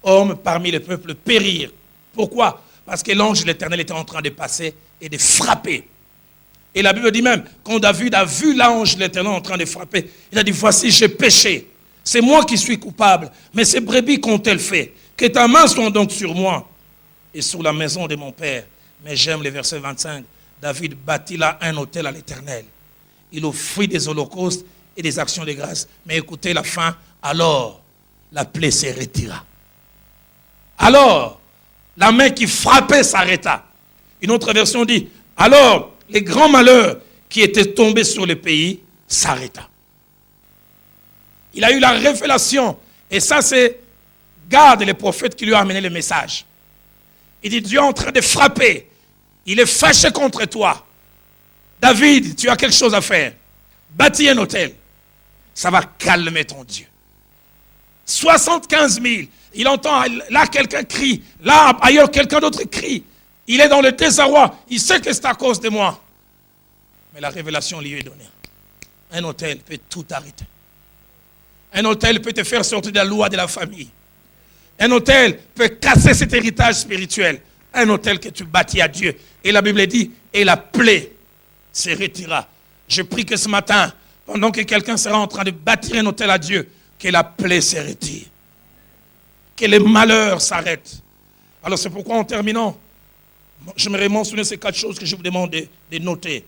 hommes parmi le peuple périrent. Pourquoi? Parce que l'ange de l'Éternel était en train de passer et de frapper. Et la Bible dit même, quand David a vu l'ange de l'Éternel en train de frapper, il a dit, voici, j'ai péché. C'est moi qui suis coupable. Mais ces brebis qu'ont-elles fait? Que ta main soit donc sur moi et sur la maison de mon père. Mais j'aime le verset 25. David bâtit là un autel à l'Éternel. Il offrit des holocaustes et des actions de grâce. Mais écoutez la fin. Alors, la plaie se retira. Alors, la main qui frappait s'arrêta. Une autre version dit, alors, les grands malheurs qui étaient tombés sur le pays s'arrêta. Il a eu la révélation. Et ça, c'est Gad, le prophète, qui lui a amené le message. Il dit, Dieu est en train de frapper. Il est fâché contre toi. David, tu as quelque chose à faire. Bâtis un hôtel. Ça va calmer ton Dieu. 75 000. Il entend, là quelqu'un crie. Là ailleurs quelqu'un d'autre crie. Il est dans le désarroi. Il sait que c'est à cause de moi. Mais la révélation lui est donnée. Un hôtel peut tout arrêter. Un hôtel peut te faire sortir de la loi de la famille. Un hôtel peut casser cet héritage spirituel. Un hôtel que tu bâtis à Dieu. Et la Bible dit, et la plaie se retira. Je prie que ce matin, pendant que quelqu'un sera en train de bâtir un hôtel à Dieu, que la plaie se retire. Que les malheurs s'arrêtent. Alors c'est pourquoi en terminant, j'aimerais mentionner ces 4 choses que je vous demande de noter.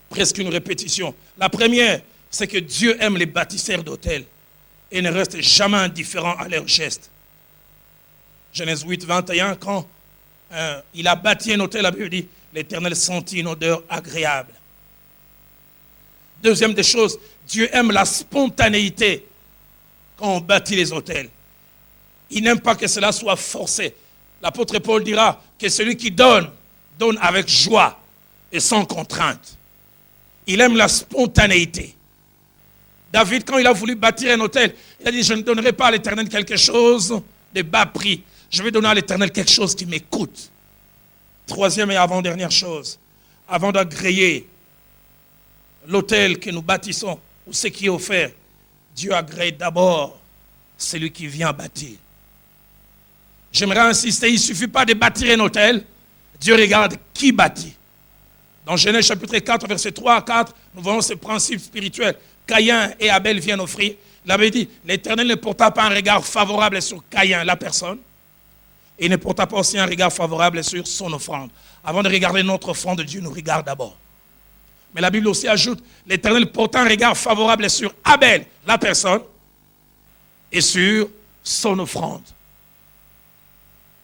Presque une répétition. La première, c'est que Dieu aime les bâtisseurs d'hôtels et ne reste jamais indifférent à leurs gestes. Genèse 8, 21, quand il a bâti un hôtel, la Bible dit, l'Éternel sentit une odeur agréable. Deuxième des choses, Dieu aime la spontanéité quand on bâtit les hôtels. Il n'aime pas que cela soit forcé. L'apôtre Paul dira que celui qui donne, donne avec joie et sans contrainte. Il aime la spontanéité. David, quand il a voulu bâtir un hôtel, il a dit, je ne donnerai pas à l'Éternel quelque chose de bas prix. Je vais donner à l'Éternel quelque chose qui m'écoute. Troisième et avant-dernière chose, avant d'agréer l'hôtel que nous bâtissons, ou ce qui est offert, Dieu agrée d'abord celui qui vient bâtir. J'aimerais insister, il ne suffit pas de bâtir un hôtel, Dieu regarde qui bâtit. Dans Genèse chapitre 4, versets 3 à 4, nous voyons ce principe spirituel. Caïn et Abel viennent offrir. Il avait dit, l'Éternel ne porta pas un regard favorable sur Caïn, la personne, et il ne porta pas aussi un regard favorable sur son offrande. Avant de regarder notre offrande, Dieu nous regarde d'abord. Mais la Bible aussi ajoute, l'Éternel porta un regard favorable sur Abel, la personne, et sur son offrande.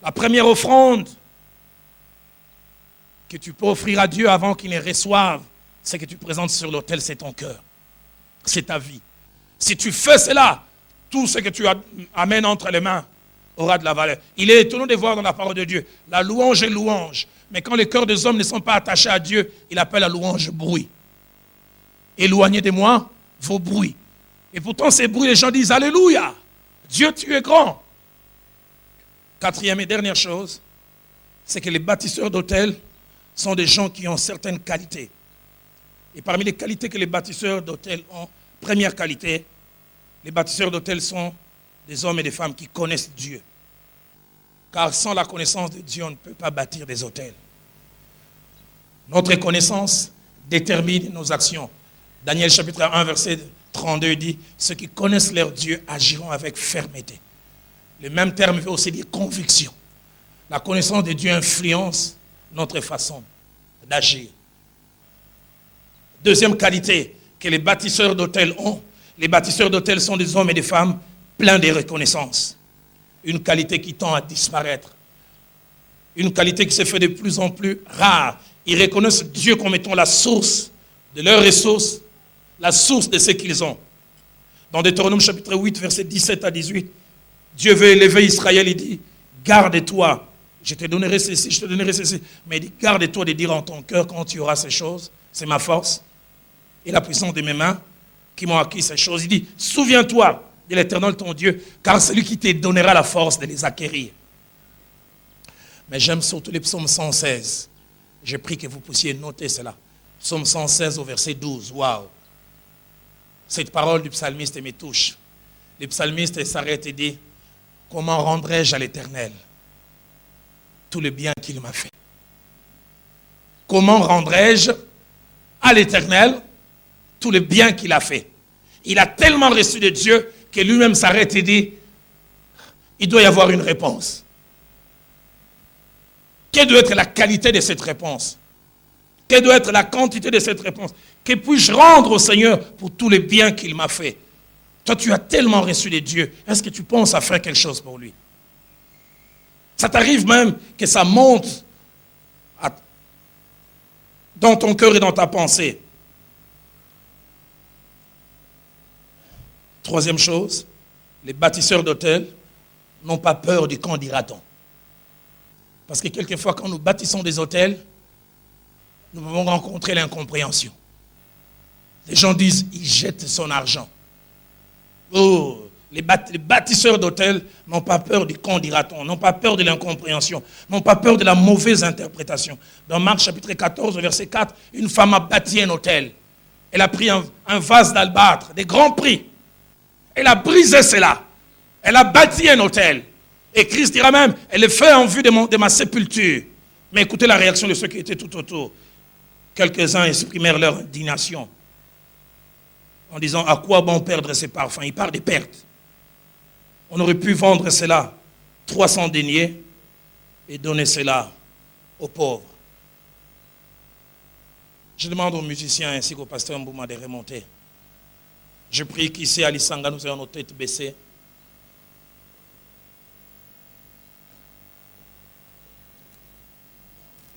La première offrande que tu peux offrir à Dieu avant qu'il ne reçoive ce que tu présentes sur l'autel, c'est ton cœur. C'est ta vie. Si tu fais cela, tout ce que tu amènes entre les mains aura de la valeur. Il est étonnant de voir dans la parole de Dieu, la louange est louange. Mais quand les cœurs des hommes ne sont pas attachés à Dieu, il appelle la louange bruit. Éloignez de moi vos bruits. Et pourtant, ces bruits, les gens disent, Alléluia, Dieu, tu es grand. Quatrième et dernière chose, c'est que les bâtisseurs d'hôtels sont des gens qui ont certaines qualités. Et parmi les qualités que les bâtisseurs d'hôtels ont, première qualité, les bâtisseurs d'hôtels sont des hommes et des femmes qui connaissent Dieu. Car sans la connaissance de Dieu, on ne peut pas bâtir des hôtels. Notre connaissance détermine nos actions. Daniel chapitre 1, verset 32 dit, ceux qui connaissent leur Dieu agiront avec fermeté. Le même terme veut aussi dire conviction. La connaissance de Dieu influence notre façon d'agir. Deuxième qualité que les bâtisseurs d'autels ont, les bâtisseurs d'autels sont des hommes et des femmes pleins de reconnaissance. Une qualité qui tend à disparaître. Une qualité qui se fait de plus en plus rare. Ils reconnaissent Dieu comme étant la source de leurs ressources, la source de ce qu'ils ont. Dans Deutéronome chapitre 8, verset 17 à 18, Dieu veut élever Israël, il dit, garde-toi, je te donnerai ceci, je te donnerai ceci. Mais il dit, garde-toi de dire en ton cœur quand tu auras ces choses, c'est ma force et la puissance de mes mains qui m'ont acquis ces choses. Il dit, souviens-toi de l'Éternel ton Dieu, car c'est lui qui te donnera la force de les acquérir. Mais j'aime surtout les psaumes 116. J'ai pris que vous puissiez noter cela. Psaume 116 au verset 12. Waouh! Cette parole du psalmiste me touche. Le psalmiste s'arrête et dit, comment rendrai-je à l'Éternel tout le bien qu'il m'a fait? Comment rendrai-je à l'Éternel tout le bien qu'il a fait? Il a tellement reçu de Dieu que lui-même s'arrête et dit, il doit y avoir une réponse. Quelle doit être la qualité de cette réponse? Quelle doit être la quantité de cette réponse? Que puis-je rendre au Seigneur pour tous les biens qu'il m'a fait? Toi, tu as tellement reçu de Dieu. Est-ce que tu penses à faire quelque chose pour lui? Ça t'arrive même que ça monte dans ton cœur et dans ta pensée. Troisième chose, les bâtisseurs d'autels n'ont pas peur du qu'en dira-t-on. Parce que quelquefois, quand nous bâtissons des hôtels, nous pouvons rencontrer l'incompréhension. Les gens disent, il jette son argent. Oh, les bâtisseurs d'hôtels n'ont pas peur du qu'en dira-t-on, n'ont pas peur de l'incompréhension, n'ont pas peur de la mauvaise interprétation. Dans Marc chapitre 14, verset 4, une femme a bâti un hôtel. Elle a pris un vase d'albâtre, des grands prix. Elle a brisé cela. Elle a bâti un hôtel. Et Christ dira même, elle le fait en vue de ma sépulture. Mais écoutez la réaction de ceux qui étaient tout autour. Quelques-uns exprimèrent leur indignation en disant, à quoi bon perdre ces parfums? Il parle des pertes. On aurait pu vendre cela 300 deniers et donner cela aux pauvres. Je demande aux musiciens ainsi qu'au pasteur Mbouma de remonter. Je prie qu'ici à Lisanga, nous ayons nos têtes baissées.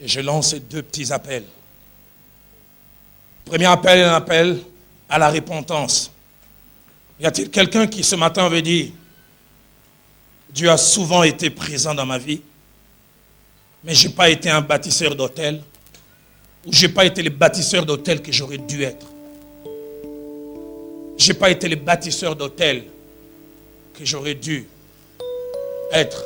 Et je lance deux petits appels. Premier appel, un appel à la repentance. Y a-t-il quelqu'un qui ce matin veut dire, Dieu a souvent été présent dans ma vie, mais je n'ai pas été un bâtisseur d'hôtel, ou je n'ai pas été le bâtisseur d'hôtel que j'aurais dû être. Je n'ai pas été le bâtisseur d'hôtel que j'aurais dû être.